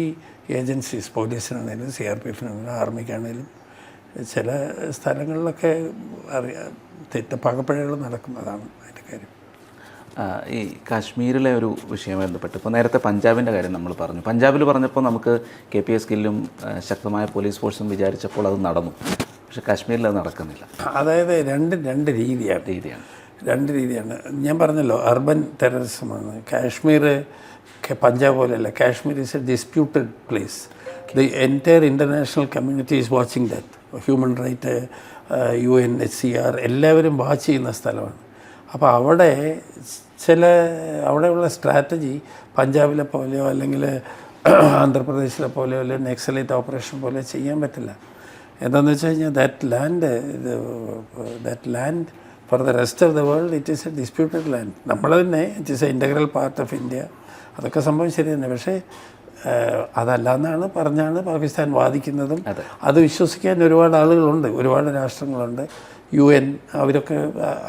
ഏജൻസീസ്, പോലീസിനാണേലും CRPFനാണേലും ആർമിക്കാണേലും ചില സ്ഥലങ്ങളിലൊക്കെ പകപ്പഴകൾ നടക്കുന്നതാണ് അതിൻ്റെ കാര്യം. ഈ കാശ്മീരിലെ ഒരു വിഷയവുമായി ബന്ധപ്പെട്ട് ഇപ്പോൾ നേരത്തെ പഞ്ചാബിൻ്റെ കാര്യം നമ്മൾ പറഞ്ഞു. പഞ്ചാബിൽ പറഞ്ഞപ്പോൾ നമുക്ക് KPS ഗില്ലും ശക്തമായ പോലീസ് ഫോഴ്സും വിചാരിച്ചപ്പോൾ അത് നടന്നു. പക്ഷേ കാശ്മീരിൽ അത് നടക്കുന്നില്ല. അതായത് രണ്ട് രീതിയാണ്. ഞാൻ പറഞ്ഞല്ലോ അർബൻ ടെററിസമാണ്. കാശ്മീർ പഞ്ചാബ് പോലെയല്ല. Kashmir is a disputed place. The entire international community is watching that. Human right, UNHCR എല്ലാവരും വാച്ച് ചെയ്യുന്ന സ്ഥലമാണ്. അപ്പോൾ അവിടെ അവിടെയുള്ള സ്ട്രാറ്റജി പഞ്ചാബിലെ പോലെയോ അല്ലെങ്കിൽ ആന്ധ്രാപ്രദേശിലെ പോലെയോ അല്ലെങ്കിൽ നെക്സലൈറ്റ് ഓപ്പറേഷൻ പോലെ ചെയ്യാൻ പറ്റില്ല. എന്താണെന്ന് വെച്ച് കഴിഞ്ഞാൽ that land for the rest of the world it is a disputed land. നമ്മൾ തന്നെ it is A integral part of India. അതൊക്കെ സംഭവം ശരി തന്നെ. പക്ഷേ അതല്ലാന്നാണ് പറഞ്ഞാണ് പാകിസ്ഥാൻ വാദിക്കുന്നതും. അത് വിശ്വസിക്കാൻ ഒരുപാട് ആളുകളുണ്ട്, ഒരുപാട് രാഷ്ട്രങ്ങളുണ്ട്, UN അവരൊക്കെ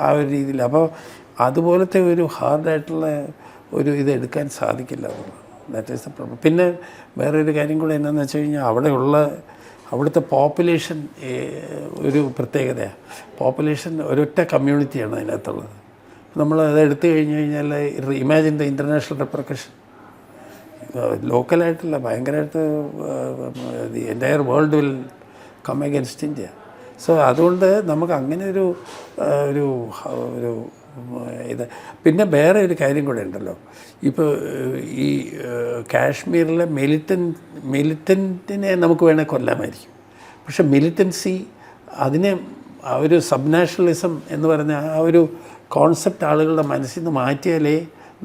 ആ ഒരു രീതിയിൽ. അപ്പോൾ അതുപോലത്തെ ഒരു ഹാർഡായിട്ടുള്ള ഒരു ഇത് എടുക്കാൻ സാധിക്കില്ല. That is the problem. പിന്നെ വേറൊരു കാര്യം കൂടെ എന്താണെന്ന് വെച്ച് കഴിഞ്ഞാൽ അവിടുത്തെ പോപ്പുലേഷൻ ഒരു പ്രത്യേകതയാണ്. പോപ്പുലേഷൻ ഒരൊറ്റ കമ്മ്യൂണിറ്റിയാണ് അതിനകത്തുള്ളത്. നമ്മൾ അത് എടുത്തു കഴിഞ്ഞാൽ ഇമാജിൻ ദ ഇൻ്റർനാഷണൽ റെപ്രക്കഷൻ. ലോക്കലായിട്ടല്ല, ഭയങ്കരമായിട്ട് the entire world will come against India. So അതുകൊണ്ട് നമുക്ക് അങ്ങനെ ഒരു ഇത്. പിന്നെ വേറെ ഒരു കാര്യം കൂടെ ഉണ്ടല്ലോ. ഇപ്പോൾ ഈ കാശ്മീരിലെ മിലിറ്റൻറ്റിനെ നമുക്ക് വേണേൽ കൊല്ലാമായിരിക്കും. പക്ഷെ മിലിറ്റൻസി അതിനെ ആ ഒരു സബ് നാഷണലിസം എന്ന് പറഞ്ഞ ആ ഒരു കോൺസെപ്റ്റ് ആളുകളുടെ മനസ്സിൽ നിന്ന് മാറ്റിയാലേ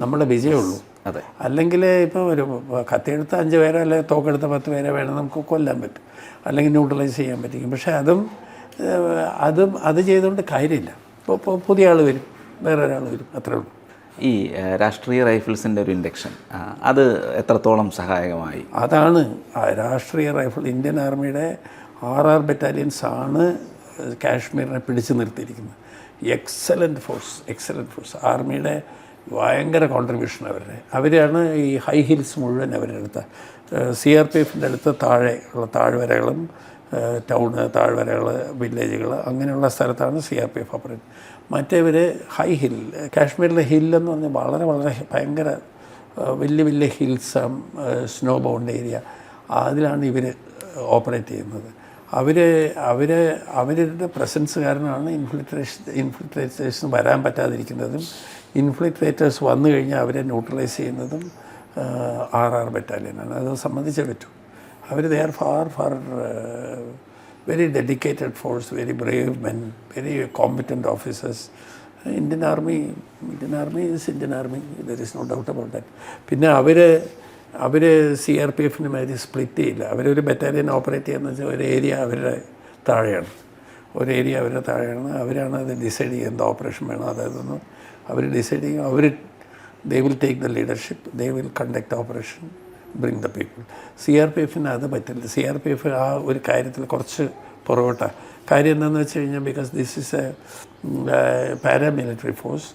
നമ്മുടെ വിജയമുള്ളൂ. അതെ. അല്ലെങ്കിൽ ഇപ്പോൾ ഒരു കത്തിയെടുത്ത് 5 പേരെ അല്ലെങ്കിൽ തോക്കെടുത്ത 10 പേരെ വേണം നമുക്ക് കൊല്ലാൻ പറ്റും, അല്ലെങ്കിൽ ന്യൂട്രലൈസ് ചെയ്യാൻ പറ്റും. പക്ഷേ അത് ചെയ്തുകൊണ്ട് കാര്യമില്ല. ഇപ്പോൾ പുതിയ ആൾ വരും, വേറെ ഒരാൾ വരും, അത്രേ ഉള്ളൂ. ഈ രാഷ്ട്രീയ റൈഫിൾസിൻ്റെ ഒരു ഇൻഡക്ഷൻ അത് എത്രത്തോളം സഹായകമായി? അതാണ് രാഷ്ട്രീയ റൈഫിൾ. ഇന്ത്യൻ ആർമിയുടെ 6 ബറ്റാലിയൻസ് ആണ് കാശ്മീരിനെ പിടിച്ചു നിർത്തിയിരിക്കുന്നത്. Excellent force. ആർമിയുടെ ഭയങ്കര കോൺട്രിബ്യൂഷൻ അവരാണ് ഈ ഹൈ ഹിൽസ് മുഴുവൻ അവരെടുത്ത. CRPFൻ്റെ അടുത്ത് താഴെ ഉള്ള താഴ്വരകളും ടൗണ്, താഴ്വരകൾ, വില്ലേജുകൾ, അങ്ങനെയുള്ള സ്ഥലത്താണ് CRPF ഓപ്പറേറ്റ്. മറ്റേവർ ഹൈ ഹിൽ, കാശ്മീരിലെ ഹില്ലെന്ന് പറഞ്ഞാൽ വളരെ വളരെ ഭയങ്കര വലിയ ഹിൽസ്, സ്നോ ബൗണ്ട് ഏരിയ, അതിലാണ് ഇവർ ഓപ്പറേറ്റ് ചെയ്യുന്നത്. അവരുടെ പ്രസൻസ് കാരണമാണ് ഇൻഫിൽട്രേറ്റേഴ്സിന് വരാൻ പറ്റാതിരിക്കുന്നതും ഇൻഫിൽട്രേറ്റേഴ്സ് വന്നു കഴിഞ്ഞാൽ അവരെ ന്യൂട്രലൈസ് ചെയ്യുന്നതും 6 ബറ്റാലിയനാണ്. അത് സംബന്ധിച്ചേ പറ്റൂ. they are far very dedicated force, very brave men, very competent officers. Indian Army is Indian Army, there is no doubt about that. പിന്നെ അവർ CRPFന് മാതിരി സ്പ്ലിറ്റ് ചെയ്യില്ല. അവരൊരു ബറ്റാലിയൻ ഓപ്പറേറ്റ് ചെയ്യുന്ന വെച്ചാൽ ഒരു ഏരിയ അവരുടെ താഴെയാണ്. അവരാണ് അത് ഡിസൈഡ് ചെയ്യുന്നത്, ഓപ്പറേഷൻ വേണം അതായതൊന്നും അവർ ഡിസൈഡ് ചെയ്യും. they will take the leadership, they will conduct operation, bring the people. CRPFന് അത് പറ്റില്ല. CRPF ആ ഒരു കാര്യത്തിൽ കുറച്ച് പുറകോട്ട. കാര്യം എന്താണെന്ന് വെച്ച് കഴിഞ്ഞാൽ because this is a paramilitary force.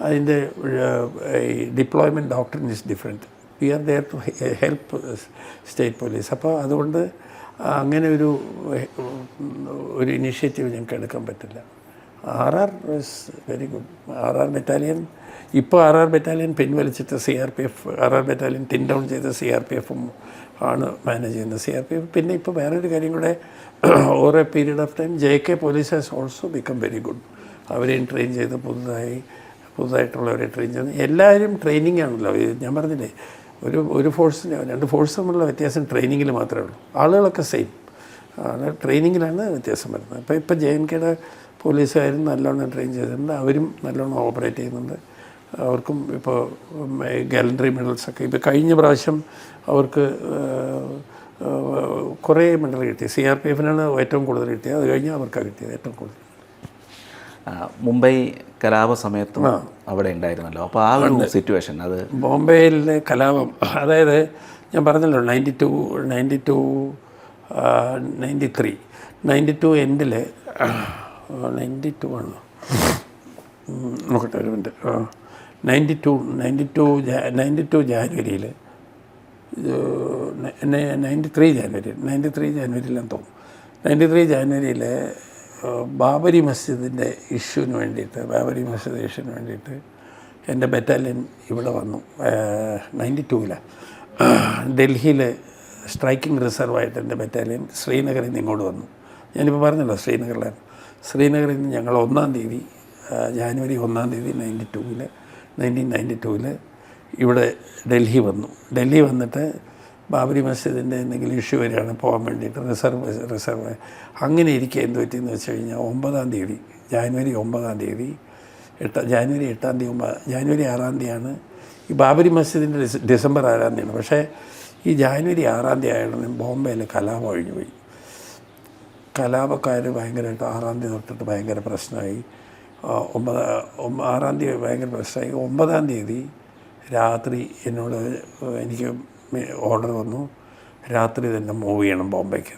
അതിൻ്റെ deployment doctrine is different. We are there to help state police. അപ്പോൾ അതുകൊണ്ട് അങ്ങനെ ഒരു ഇനിഷ്യേറ്റീവ് ഞങ്ങൾക്ക് എടുക്കാൻ പറ്റില്ല. RR is very good. RR battalion ഇപ്പോൾ ബറ്റാലിയൻ പിൻവലിച്ചിട്ട് CRPF ബറ്റാലിയൻ ടിൻ ഡൗൺ ചെയ്ത CRPFും ആണ് മാനേജ് ചെയ്യുന്നത്. CRPF പിന്നെ ഇപ്പോൾ വേറൊരു കാര്യം കൂടെ, over A period of time JK police has also become very good. അവരെയും ട്രെയിൻ ചെയ്ത് പുതുതായിട്ടുള്ളവരെ ട്രെയിൻ ചെയ്ത് എല്ലാവരും ട്രെയിനിങ് ആണല്ലോ. ഞാൻ പറഞ്ഞില്ലേ, ഒരു ഫോഴ്സിന് 2 ഫോഴ്സ് തമ്മിലുള്ള വ്യത്യാസം ട്രെയിനിങ്ങിൽ മാത്രമേ ഉള്ളൂ. ആളുകളൊക്കെ സെയിം ആണ്, ട്രെയിനിങ്ങിലാണ് വ്യത്യാസം വരുന്നത്. ഇപ്പോൾ JNKയുടെ പോലീസുകാരും നല്ലോണം ട്രെയിൻ ചെയ്തിട്ടുണ്ട്, അവരും നല്ലോണം ഓപ്പറേറ്റ് ചെയ്യുന്നുണ്ട്. അവർക്കും ഇപ്പോൾ ഗാലൻട്രി മെഡൽസൊക്കെ ഇപ്പോൾ കഴിഞ്ഞ പ്രാവശ്യം അവർക്ക് കുറേ മെഡൽ കിട്ടി. CRPFനാണ് ഏറ്റവും കൂടുതൽ കിട്ടിയത്. അത് കഴിഞ്ഞാൽ അവർക്കാണ് കിട്ടിയത് ഏറ്റവും കൂടുതൽ. മുംബൈ കലാപ സമയത്തും അവിടെ ഉണ്ടായിരുന്നല്ലോ. അപ്പോൾ ആ ഒരു സിറ്റുവേഷൻ, അത് ബോംബെയിലെ കലാപം, അതായത് ഞാൻ പറഞ്ഞല്ലോ 92 എൻഡിൽ 92 ആണോ നോക്കട്ടെ ഒരു മിനിറ്റ്. 92 ജാനുവരിയിൽ 93 ജാനുവരിയിലെന്ന് തോന്നുന്നു. 93 ജാനുവരിയിൽ ബാബരി മസ്ജിദിൻ്റെ ഇഷ്യൂവിന് വേണ്ടിയിട്ട് എൻ്റെ ബറ്റാലിയൻ ഇവിടെ വന്നു. 92 ഡൽഹിയിൽ സ്ട്രൈക്കിംഗ് റിസർവായിട്ട് എൻ്റെ ബറ്റാലിയൻ ശ്രീനഗറിൽ നിന്ന് ഇങ്ങോട്ട് വന്നു. ഞാനിപ്പോൾ പറഞ്ഞല്ലോ ശ്രീനഗറിൽ നിന്ന് ഞങ്ങൾ 1-ാം തീയതി ജാനുവരി 1-ാം തീയതി 1992 ഇവിടെ ഡൽഹി വന്നു. ഡൽഹി വന്നിട്ട് ബാബരി മസ്ജിദിൻ്റെ എന്തെങ്കിലും ഇഷ്യൂ വരികയാണ് പോകാൻ വേണ്ടിയിട്ട് റിസർവ് അങ്ങനെ ഇരിക്കുക എന്ത് പറ്റിയെന്ന് വെച്ച് കഴിഞ്ഞാൽ 9-ാം തീയതി ജാനുവരി 9-ാം തീയതി ജാനുവരി 8-ാം തീയതി ജാനുവരി 6-ാം തീയതിയാണ് ഈ ബാബരി മസ്ജിദിൻ്റെ ഡിസംബർ 6-ാം തീയതിയാണ്. പക്ഷേ ഈ ജാനുവരി 6-ാം തീയതി ആയതുകൊണ്ട് ബോംബെയിൽ കലാപം ഒഴിഞ്ഞു പോയി. കലാപക്കാർ ഭയങ്കരമായിട്ട് 6-ാം തീയതി തൊട്ടിട്ട് ഭയങ്കര പ്രശ്നമായി. 6-ാം തീയതി ഭയങ്കര പ്രശ്നമായി. 9-ാം തീയതി രാത്രി എനിക്ക് ഓർഡർ വന്നു, രാത്രി തന്നെ മൂവ് ചെയ്യണം ബോംബെക്ക്.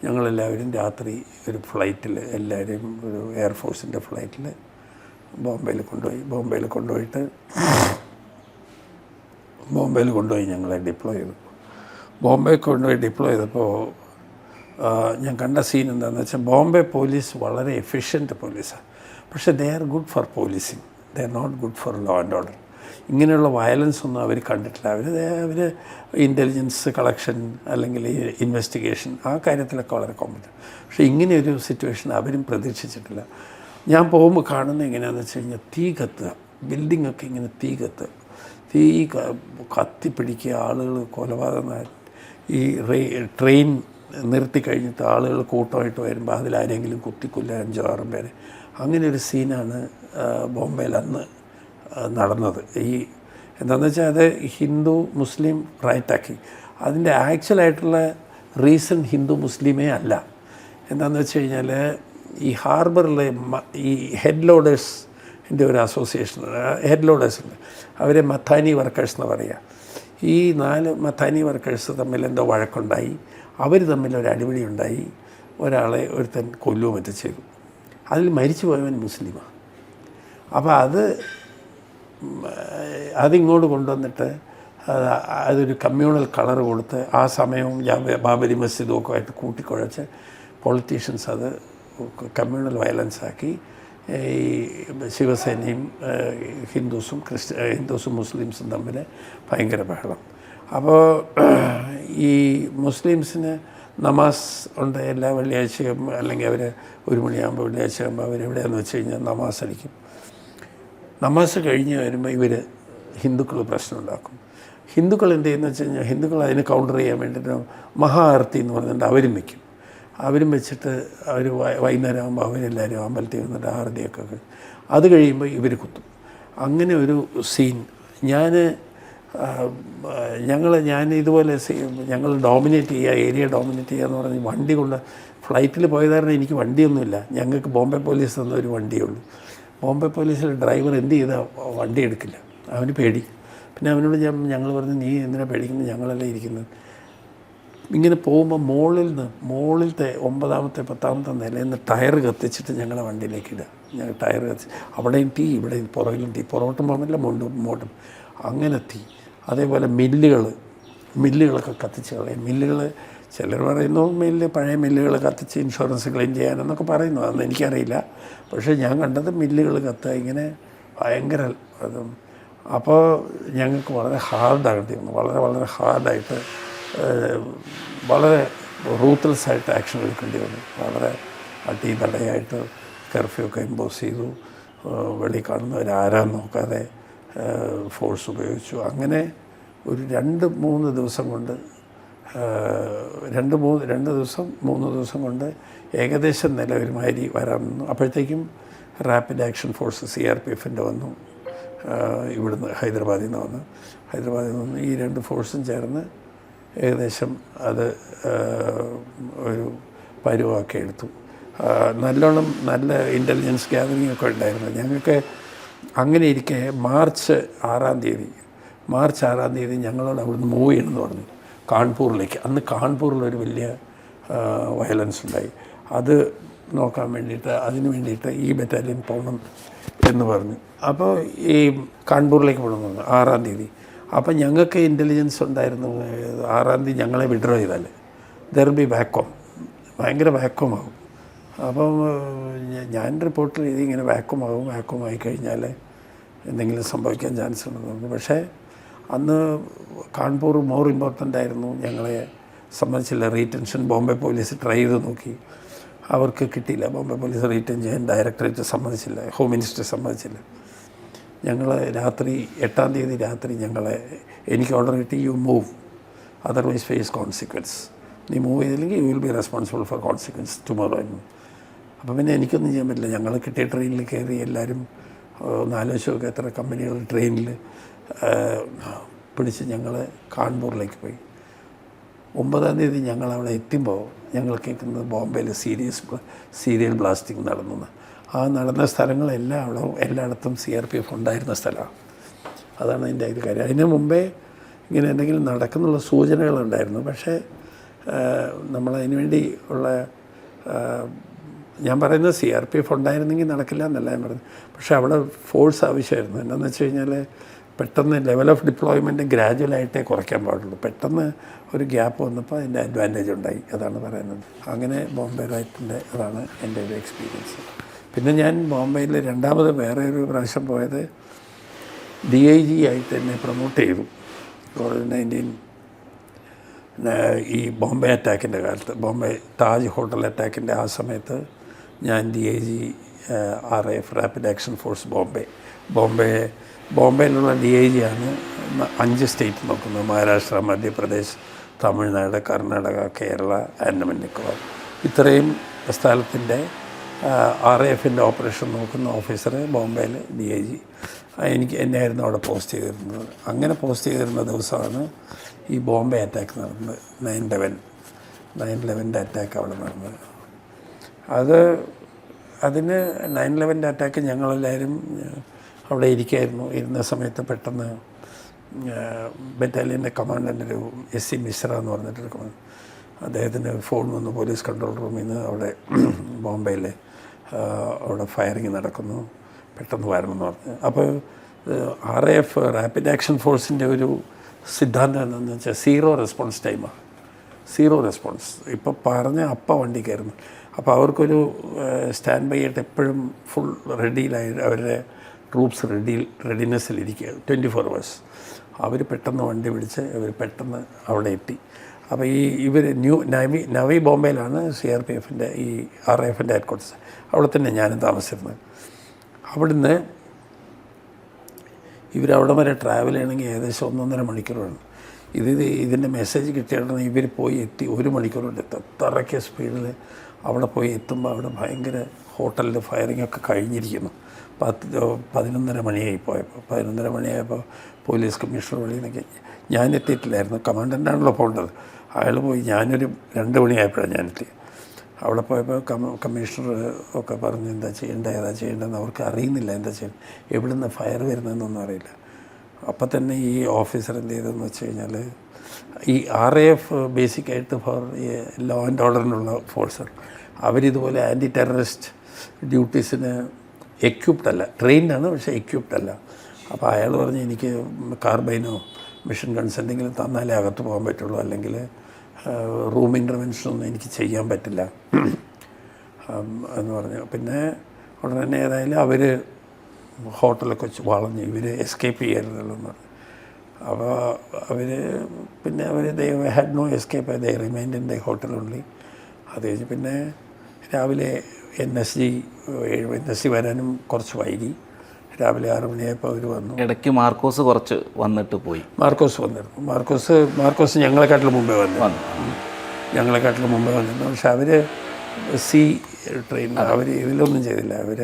ഞങ്ങളെല്ലാവരും രാത്രി ഒരു ഫ്ലൈറ്റിൽ എല്ലാവരും ഒരു എയർഫോഴ്സിൻ്റെ ഫ്ലൈറ്റിൽ ബോംബെയിൽ കൊണ്ടുപോയി ഞങ്ങളെ ഡിപ്ലോയ് ചെയ്തു. ബോംബെയിൽ കൊണ്ടുപോയി ഡിപ്ലോയ് ചെയ്തപ്പോൾ ഞാൻ കണ്ട സീൻ എന്താണെന്ന് വെച്ചാൽ ബോംബെ പോലീസ് വളരെ എഫിഷ്യൻറ്റ് പോലീസാണ്. പക്ഷേ they are good for policing, they are not good for law and order. ഇങ്ങനെയുള്ള വയലൻസ് ഒന്നും അവർ കണ്ടിട്ടില്ല. അവർ ഇൻ്റലിജൻസ് കളക്ഷൻ അല്ലെങ്കിൽ ഇൻവെസ്റ്റിഗേഷൻ ആ കാര്യത്തിലൊക്കെ വളരെ കോമ്പറ്റൻ്റ്. പക്ഷേ ഇങ്ങനെയൊരു സിറ്റുവേഷൻ അവരും പ്രതീക്ഷിച്ചിട്ടില്ല. ഞാൻ പോകുമ്പോൾ കാണുന്നത് എങ്ങനെയാണെന്ന് വെച്ച് കഴിഞ്ഞാൽ തീ കത്തുക, ബിൽഡിങ്ങൊക്കെ ഇങ്ങനെ തീ കത്തിപ്പിടിക്കുക, ആളുകൾ കൊലപാതകം. ഈ ട്രെയിൻ നിർത്തി കഴിഞ്ഞിട്ട് ആളുകൾ കൂട്ടമായിട്ട് വരുമ്പോൾ അതിലാരെങ്കിലും കുത്തിക്കൊല്ല 5-6 പേര്. അങ്ങനെ ഒരു സീനാണ് ബോംബെയിൽ അന്ന് നടന്നത്. എന്താണെന്ന് വെച്ചാൽ അത് ഹിന്ദു മുസ്ലിം റൈറ്റാക്കി. അതിൻ്റെ ആക്ച്വലായിട്ടുള്ള റീസൺ ഹിന്ദു മുസ്ലിമേ അല്ല. എന്താണെന്ന് വെച്ച് കഴിഞ്ഞാൽ ഈ ഹാർബറിലെ ഈ ഹെഡ് ലോഡേഴ്സിൻ്റെ ഒരു അസോസിയേഷൻ, ഹെഡ് ലോഡേഴ്സ് ഉണ്ട്, അവരെ മത്താനി വർക്കേഴ്സ് എന്ന് പറയുക. ഈ 4 മത്താനി വർക്കേഴ്സ് തമ്മിൽ എന്തോ വഴക്കുണ്ടായി, അവർ തമ്മിൽ ഒരു അടിപിടി ഉണ്ടായി, ഒരുത്തൻ കൊല്ലുകയും മറ്റും ചെയ്തു. അതിൽ മരിച്ചു പോയവൻ മുസ്ലിമാണ്. അപ്പോൾ അതിങ്ങോട്ട് കൊണ്ടുവന്നിട്ട് അതൊരു കമ്മ്യൂണൽ കളർ കൊടുത്ത് ആ സമയവും ബാബരി മസ്ജിദും ഒക്കെ ആയിട്ട് കൂട്ടിക്കുഴച്ച് പൊളിറ്റീഷ്യൻസ് അത് കമ്മ്യൂണൽ വയലൻസാക്കി. ഈ ശിവസേനയും ഹിന്ദുസും മുസ്ലിംസും തമ്മിൽ ഭയങ്കര ബഹളം. അപ്പോൾ ഈ മുസ്ലിംസിന് നമാസ് ഉണ്ട് എല്ലാ വെള്ളിയാഴ്ചയും, അല്ലെങ്കിൽ അവർ 1 മണിയാകുമ്പോൾ വെള്ളിയാഴ്ചയാകുമ്പോൾ അവരെവിടെയാണെന്ന് വെച്ച് കഴിഞ്ഞാൽ നമാസ് അടിക്കും. നമാസ് കഴിഞ്ഞ് വരുമ്പോൾ ഇവർ ഹിന്ദുക്കൾ പ്രശ്നം ഉണ്ടാക്കും. ഹിന്ദുക്കൾ എന്ത് ചെയ്യുന്നത് വെച്ച് കഴിഞ്ഞാൽ ഹിന്ദുക്കൾ അതിനെ കൗണ്ടർ ചെയ്യാൻ വേണ്ടിയിട്ട് മഹാ ആർത്തി എന്ന് പറഞ്ഞിട്ട് അവരും വയ്ക്കും. അവരും വെച്ചിട്ട് അവർ വൈകുന്നേരം ആകുമ്പോൾ അവരെല്ലാവരും അമ്പലത്തിൽ വന്നിട്ട് ആരതിയൊക്കെ അത് കഴിയുമ്പോൾ ഇവർ കുത്തും. അങ്ങനെ ഒരു സീൻ ഞാൻ ഇതുപോലെ ഞങ്ങൾ ഡോമിനേറ്റ് ചെയ്യുക, ഏരിയ ഡോമിനേറ്റ് ചെയ്യുക എന്ന് പറഞ്ഞ് വണ്ടി കൊണ്ട് ഫ്ലൈറ്റിൽ പോയതായിരുന്നു. എനിക്ക് വണ്ടിയൊന്നുമില്ല. ഞങ്ങൾക്ക് ബോംബെ പോലീസ് തന്ന ഒരു വണ്ടിയേ ഉള്ളൂ. ബോംബെ പോലീസിലെ ഡ്രൈവർ എന്ത് ചെയ്താൽ വണ്ടി എടുക്കില്ല, അവന് പേടി. പിന്നെ അവനോട് ഞങ്ങൾ പറഞ്ഞു, നീ എന്തിനാ പേടിക്കുന്നത്, ഞങ്ങളല്ലേ ഇരിക്കുന്നത്. ഇങ്ങനെ പോകുമ്പോൾ മുകളിലത്തെ 9-ാമത്തെ 10-ാമത്തെ നിലയിൽ നിന്ന് ടയർ കത്തിച്ചിട്ട് ഞങ്ങളെ വണ്ടിയിലേക്ക് ഇടുക. ഞങ്ങൾ ടയർ കത്തിച്ച് അവിടെയും തീ, ഇവിടെയും പുറകിലും തീ, പുറകോട്ടും പോകുന്നില്ല, മുമ്പോട്ടും അങ്ങനെ തീ. അതേപോലെ മില്ലുകളൊക്കെ കത്തിച്ച് കളയും. മില്ലുകൾ ചിലർ പറയുന്നു പഴയ മില്ലുകൾ കത്തിച്ച് ഇൻഷുറൻസ് ക്ലെയിം ചെയ്യാനെന്നൊക്കെ പറയുന്നു. അതൊന്നും എനിക്കറിയില്ല. പക്ഷേ ഞാൻ കണ്ടത് മില്ലുകൾ കത്തുക ഇങ്ങനെ ഭയങ്കര അതും. അപ്പോൾ ഞങ്ങൾക്ക് വളരെ ഹാർഡാകേണ്ടി വന്നു. വളരെ ഹാർഡായിട്ട് വളരെ റൂത്ത്ലെസ്സായിട്ട് ആക്ഷൻ എടുക്കേണ്ടി വന്നു. വളരെ അടിതടയായിട്ട് കർഫ്യൂ ഒക്കെ ഇമ്പോസ് ചെയ്തു. വെളി കാണുന്നവരാരാന്ന് നോക്കാതെ ഫോഴ്സ് ഉപയോഗിച്ചു. അങ്ങനെ ഒരു 2-3 ദിവസം കൊണ്ട് 3 ദിവസം കൊണ്ട് ഏകദേശം നില ഒരുമാതിരി വരാൻ നിന്നു. അപ്പോഴത്തേക്കും റാപ്പിഡ് ആക്ഷൻ ഫോഴ്സ് CRPFൻ്റെ വന്നു. ഇവിടുന്ന് ഹൈദരാബാദിൽ നിന്ന് ഈ 2 ഫോഴ്സും ചേർന്ന് ഏകദേശം അത് ഒരു പരുവാക്കി എടുത്തു. നല്ല ഇൻ്റലിജൻസ് ഗ്യാതറിംഗ് ഒക്കെ ഉണ്ടായിരുന്നു ഞങ്ങൾക്ക്. അങ്ങനെ ഇരിക്കെ മാർച്ച് 6-ാം തീയതി ഞങ്ങളോട് അവിടുന്ന് മൂവ് ചെയ്യണമെന്ന് പറഞ്ഞു കാൺപൂറിലേക്ക്. അന്ന് കാൺപൂരിലൊരു വലിയ വയലൻസ് ഉണ്ടായി. അത് നോക്കാൻ വേണ്ടിയിട്ട് അതിന് വേണ്ടിയിട്ട് ഈ ബറ്റാലിയൻ പോകണം എന്ന് പറഞ്ഞു. അപ്പോൾ ഈ കാൺപൂറിലേക്ക് പോകണമെന്ന് പറഞ്ഞു 6-ാം തീയതി. അപ്പം ഞങ്ങൾക്ക് ഇൻ്റലിജൻസ് ഉണ്ടായിരുന്നു 6-ാം തീയതി ഞങ്ങളെ വിഡ്രോ ചെയ്താൽ ദർ ബി വാക്വം, ഭയങ്കര വാക്വമാകും. അപ്പം ഞാൻ റിപ്പോർട്ട് ചെയ്ത് ഇങ്ങനെ വാക്വമായി കഴിഞ്ഞാൽ എന്തെങ്കിലും സംഭവിക്കാൻ ചാൻസ് ഉണ്ടെന്ന് പറഞ്ഞു. പക്ഷേ അന്ന് കാൺപൂർ മോർ ഇമ്പോർട്ടൻ്റ് ആയിരുന്നു. ഞങ്ങളെ സമ്മതിച്ചില്ല. റീറ്റൻഷൻ ബോംബെ പോലീസ് ട്രൈ ചെയ്ത് നോക്കി, അവർക്ക് കിട്ടിയില്ല. ബോംബെ പോലീസ് റീറ്റൻ ചെയ്യാൻ ഡയറക്ടറേറ്റ് സമ്മതിച്ചില്ല, ഹോം മിനിസ്റ്റർ സമ്മതിച്ചില്ല. ഞങ്ങൾ രാത്രി 8-ാം തീയതി രാത്രി എനിക്ക് ഓർഡർ കിട്ടി, you move otherwise face consequence. നീ മൂവ് ചെയ്തില്ലെങ്കിൽ you will be responsible for consequence tomorrow എന്ന്. അപ്പം പിന്നെ എനിക്കൊന്നും ചെയ്യാൻ പറ്റില്ല. ഞങ്ങൾ കിട്ടിയ ട്രെയിനിൽ കയറി എല്ലാവരും 4 വർഷമൊക്കെ എത്ര കമ്പനികൾ ട്രെയിനിൽ പിടിച്ച് ഞങ്ങൾ കാൺപൂറിലേക്ക് പോയി. 9-ാം തീയതി ഞങ്ങൾ അവിടെ എത്തുമ്പോൾ ഞങ്ങൾ കേൾക്കുന്നത് ബോംബെയിൽ സീരിയൽ ബ്ലാസ്റ്റിംഗ് നടന്നു. ആ നടന്ന സ്ഥലങ്ങളെല്ലാം അവിടെ എല്ലായിടത്തും CRPF ഉണ്ടായിരുന്ന സ്ഥലമാണ്. അതാണ് അതിൻ്റെ ഒരു കാര്യം. അതിന് മുമ്പേ ഇങ്ങനെ എന്തെങ്കിലും നടക്കുന്നുള്ള സൂചനകളുണ്ടായിരുന്നു. പക്ഷേ നമ്മളതിന് വേണ്ടി ഉള്ള ഞാൻ പറയുന്നത് CRPF ഉണ്ടായിരുന്നെങ്കിൽ നടക്കില്ല എന്നല്ല ഞാൻ പറയുന്നത്. പക്ഷേ അവിടെ ഫോഴ്സ് ആവശ്യമായിരുന്നു. എന്താണെന്ന് വെച്ച് കഴിഞ്ഞാൽ പെട്ടെന്ന് ലെവൽ ഓഫ് ഡിപ്ലോയ്മെൻറ്റ് ഗ്രാജുവലായിട്ടേ കുറയ്ക്കാൻ പാടുള്ളൂ. പെട്ടെന്ന് ഒരു ഗ്യാപ്പ് വന്നപ്പോൾ അതിൻ്റെ അഡ്വാൻറ്റേജ് ഉണ്ടായി. അതാണ് പറയുന്നത്. അങ്ങനെ ബോംബെ റൈറ്റിൻ്റെ അതാണ് എൻ്റെ ഒരു എക്സ്പീരിയൻസ്. പിന്നെ ഞാൻ ബോംബെയിൽ രണ്ടാമത് വേറെ ഒരു പ്രാവശ്യം പോയത് DIG ആയിട്ട് എന്നെ പ്രൊമോട്ട് ചെയ്തു. COVID-19 ഈ ബോംബെ അറ്റാക്കിൻ്റെ കാലത്ത്, ബോംബെ താജ് ഹോട്ടൽ അറ്റാക്കിൻ്റെ ആ സമയത്ത് ഞാൻ DIG RAF rapid action force ബോംബെയിലുള്ള DIG ആണ് 5 സ്റ്റേറ്റ് നോക്കുന്നത്. മഹാരാഷ്ട്ര, മധ്യപ്രദേശ്, തമിഴ്നാട്, കർണാടക, കേരള, ആൻഡമാൻ നിക്കോബാർ. ഇത്രയും സ്ഥലത്തിൻ്റെ RAFൻ്റെ ഓപ്പറേഷൻ നോക്കുന്ന ഓഫീസർ ബോംബെയിൽ DIG എന്നെയായിരുന്നു അവിടെ പോസ്റ്റ് ചെയ്തിരുന്നത്. അങ്ങനെ പോസ്റ്റ് ചെയ്തിരുന്ന ദിവസമാണ് ഈ ബോംബെ അറ്റാക്ക് നടന്നത്. 9/11 അറ്റാക്ക് അവിടെ നടന്നത്. അതിന് 9/11 അറ്റാക്ക് ഞങ്ങളെല്ലാവരും അവിടെ ഇരുന്ന സമയത്ത് പെട്ടെന്ന് ബറ്റാലിയൻ്റെ കമാൻഡൻ്റ് ഒരു SC മിശ്ര എന്ന് പറഞ്ഞിട്ടൊരു കമാൻഡർ, അദ്ദേഹത്തിന് ഫോൺ വന്നു പോലീസ് കൺട്രോൾ റൂമിൽ നിന്ന് അവിടെ ബോംബെയിൽ അവിടെ ഫയറിങ് നടക്കുന്നു, പെട്ടെന്ന് വരണമെന്ന് പറഞ്ഞു. അപ്പോൾ RAF റാപ്പിഡ് ആക്ഷൻ ഫോഴ്സിൻ്റെ ഒരു സിദ്ധാന്തം എന്താണെന്ന് വെച്ചാൽ സീറോ റെസ്പോൺസ് ടൈമാണ്. Zero response. ഇപ്പോൾ പറഞ്ഞ വണ്ടി കയറുന്നു. അപ്പോൾ അവർക്കൊരു സ്റ്റാൻഡ് ബൈ ആയിട്ട് എപ്പോഴും ഫുൾ റെഡിയിലായി അവരുടെ ട്രൂപ്സ് റെഡിനെസ്സിലിരിക്കുക 24 hours. അവർ പെട്ടെന്ന് വണ്ടി പിടിച്ച് അവർ പെട്ടെന്ന് അവിടെ എത്തി. അപ്പോൾ ഇവർ നവി ബോംബെയിലാണ് CRPFൻ്റെ ഈ RAFൻ്റെ ഹെഡ്ക്വാർട്ടേഴ്സ്. അവിടെ തന്നെ ഞാനും താമസിച്ചിരുന്നത്. അവിടുന്ന് ഇവരവിടെ വരെ ട്രാവൽ ചെയ്യണമെങ്കിൽ ഏകദേശം 1.5 മണിക്കൂർ വേണം. ഇതിൻ്റെ മെസ്സേജ് കിട്ടിയാൽ ഇവർ പോയി എത്തി 1 മണിക്കൂർ കൊണ്ട് എത്തും. അത്രയ്ക്ക് സ്പീഡിൽ അവിടെ പോയി എത്തുമ്പോൾ അവിടെ ഭയങ്കര ഹോട്ടലിൽ ഫയറിങ്ങൊക്കെ കഴിഞ്ഞിരിക്കുന്നു. 11:30 മണിയായി പോയപ്പോൾ 11:30 മണിയായപ്പോൾ പോലീസ് കമ്മീഷണർ വഴി നിന്നൊക്കെ ഞാൻ എത്തിയിട്ടില്ലായിരുന്നു. കമാൻഡൻ്റാണല്ലോ പോകേണ്ടത്. അയാൾ പോയി. ഞാനൊരു 2 മണിയായപ്പോഴാണ് ഞാനെത്തി. അവിടെ പോയപ്പോൾ കമ്മീഷണർ ഒക്കെ പറഞ്ഞ് ഏതാ ചെയ്യേണ്ടതെന്ന് അവർക്ക് അറിയുന്നില്ല. എന്താ ചെയ്യണം, എവിടെ നിന്ന് ഫയർ വരുന്നതെന്നൊന്നും അറിയില്ല. അപ്പം തന്നെ ഈ ഓഫീസർ എന്ത് ചെയ്തതെന്ന് വെച്ച് കഴിഞ്ഞാൽ ഈ RAF ബേസിക്കായിട്ട് ഫോർ ലോ ആൻഡ് ഓർഡറിനുള്ള ഫോഴ്സാണ്. അവരിതുപോലെ ആൻറ്റി ടെററിസ്റ്റ് ഡ്യൂട്ടീസിന് എക്യുപ്ഡ് അല്ല, ട്രെയിൻഡാണ് പക്ഷേ എക്യുപ്ഡ് അല്ല. അപ്പോൾ അയാൾ പറഞ്ഞ് എനിക്ക് കാർബൈനോ മിഷൻ ഗൺസ് എന്തെങ്കിലും തന്നാലേ അകത്ത് പോകാൻ പറ്റുള്ളൂ, അല്ലെങ്കിൽ റൂം ഇൻ്റർവെൻഷനൊന്നും എനിക്ക് ചെയ്യാൻ പറ്റില്ല എന്ന് പറഞ്ഞു. പിന്നെ ഉടനെ തന്നെ ഏതായാലും അവർ ഹോട്ടലൊക്കെ വെച്ച് വളഞ്ഞ് ഇവർ എസ്കേപ്പ് ചെയ്യരുതല്ലോ എന്ന് പറഞ്ഞു. അപ്പോൾ അവർ they had no escape, they remained in the hotel only. അത് കഴിഞ്ഞ് പിന്നെ രാവിലെ NSG വരാനും കുറച്ച് വൈകി. രാവിലെ 6 മണിയായപ്പോൾ അവർ വന്നു. ഇടയ്ക്ക് മാർക്കോസ് കുറച്ച് വന്നിട്ട് പോയി. മാർക്കോസ് വന്നിരുന്നു. മാർക്കോസ് ഞങ്ങളെക്കാട്ടിലും മുമ്പേ വന്നിരുന്നു. പക്ഷെ അവർ ട്രെയിൻ അവർ ഇതിലൊന്നും ചെയ്തില്ല. അവർ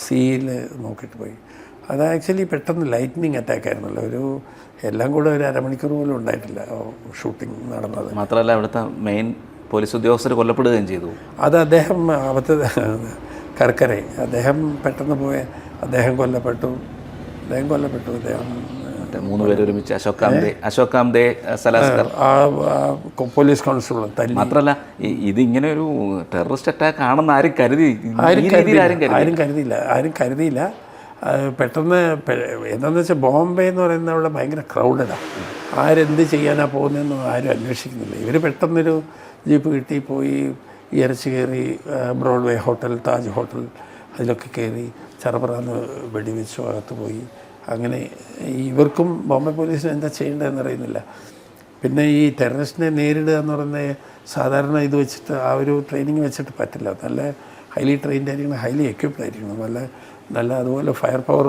സിയിൽ നോക്കിയിട്ട് പോയി. അത് ആക്ച്വലി പെട്ടെന്ന് ലൈറ്റ്നിങ് അറ്റാക്ക് ആയിരുന്നല്ലോ. എല്ലാം കൂടെ ഒരു 1/2 മണിക്കൂർ പോലും ഉണ്ടായിട്ടില്ല ഷൂട്ടിംഗ് നടന്നത്. മാത്രമല്ല അവിടുത്തെ മെയിൻ പോലീസ് ഉദ്യോഗസ്ഥർ കൊല്ലപ്പെടുകയും ചെയ്തു. അത് അദ്ദേഹം കർക്കരെ അദ്ദേഹം പെട്ടെന്ന് അദ്ദേഹം കൊല്ലപ്പെട്ടു. അദ്ദേഹം 3 പേര് ഒരുമിച്ച് അശോക് കാംദേ സലാസ്കർ പോലീസ് കോൺസ്റ്റബിൾ തല്ലി. മാത്രമല്ല ഇതിങ്ങനെ ഒരു ടെററിസ്റ്റ് അറ്റാക്ക് ആണെന്ന് ആരും കരുതിയില്ല. പെട്ടെന്ന് എന്താണെന്ന് വെച്ചാൽ ബോംബെ എന്ന് പറയുന്നത് അവിടെ ഭയങ്കര ക്രൗഡഡാണ്. ആരെന്ത് ചെയ്യാനാണ് പോകുന്നതെന്നും ആരും അന്വേഷിക്കുന്നില്ല. ഇവർ പെട്ടെന്നൊരു ജീപ്പ് കിട്ടി പോയി ഇറച്ചി കയറി ബ്രോഡ്വേ ഹോട്ടൽ, താജ് ഹോട്ടൽ അതിലൊക്കെ കയറി ചറപറാന്ന് വെടിവെച്ചു അകത്ത് പോയി. അങ്ങനെ ഇവർക്കും ബോംബെ പോലീസിന് എന്താ ചെയ്യേണ്ടതെന്ന് അറിയുന്നില്ല. പിന്നെ ഈ ടെററിസ്റ്റിനെ നേരിടുക എന്ന് പറയുന്നത് സാധാരണ ഇത് വെച്ചിട്ട് ആ ഒരു ട്രെയിനിങ് വെച്ചിട്ട് പറ്റില്ല. നല്ല ഹൈലി ട്രെയിൻഡ് ആയിരിക്കണം, ഹൈലി എക്യുപ്ഡ് ആയിരിക്കണം, നല്ല അതുപോലെ ഫയർ പവർ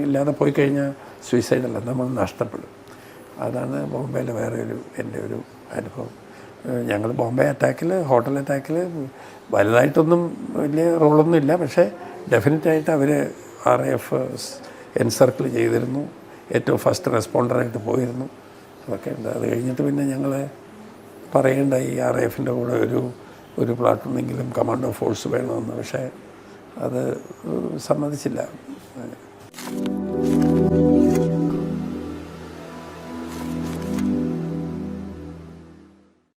ഇല്ലാതെ പോയി കഴിഞ്ഞാൽ സൂയിസൈഡല്ല, നമ്മൾ നഷ്ടപ്പെടും. അതാണ് ബോംബെയിലെ വേറെ എൻ്റെ ഒരു അനുഭവം. ഞങ്ങൾ ബോംബെ അറ്റാക്കിൽ, ഹോട്ടൽ അറ്റാക്കിൽ വലുതായിട്ടൊന്നും വലിയ റോളൊന്നും ഇല്ല. പക്ഷേ ഡെഫിനറ്റായിട്ട് അവർ RAF എൻസർക്കിൾ ചെയ്തിരുന്നു. ഏറ്റവും ഫസ്റ്റ് റെസ്പോണ്ടറായിട്ട് പോയിരുന്നു. അതൊക്കെ ഉണ്ട്. അത് കഴിഞ്ഞിട്ട് പിന്നെ ഞങ്ങൾ പറയേണ്ട ഈ RAFൻ്റെ കൂടെ ഒരു പ്ലാറ്റൂണെങ്കിലും കമാൻഡോ ഫോഴ്സ് വേണമെന്ന്. പക്ഷേ അത് സമ്മതിച്ചില്ല.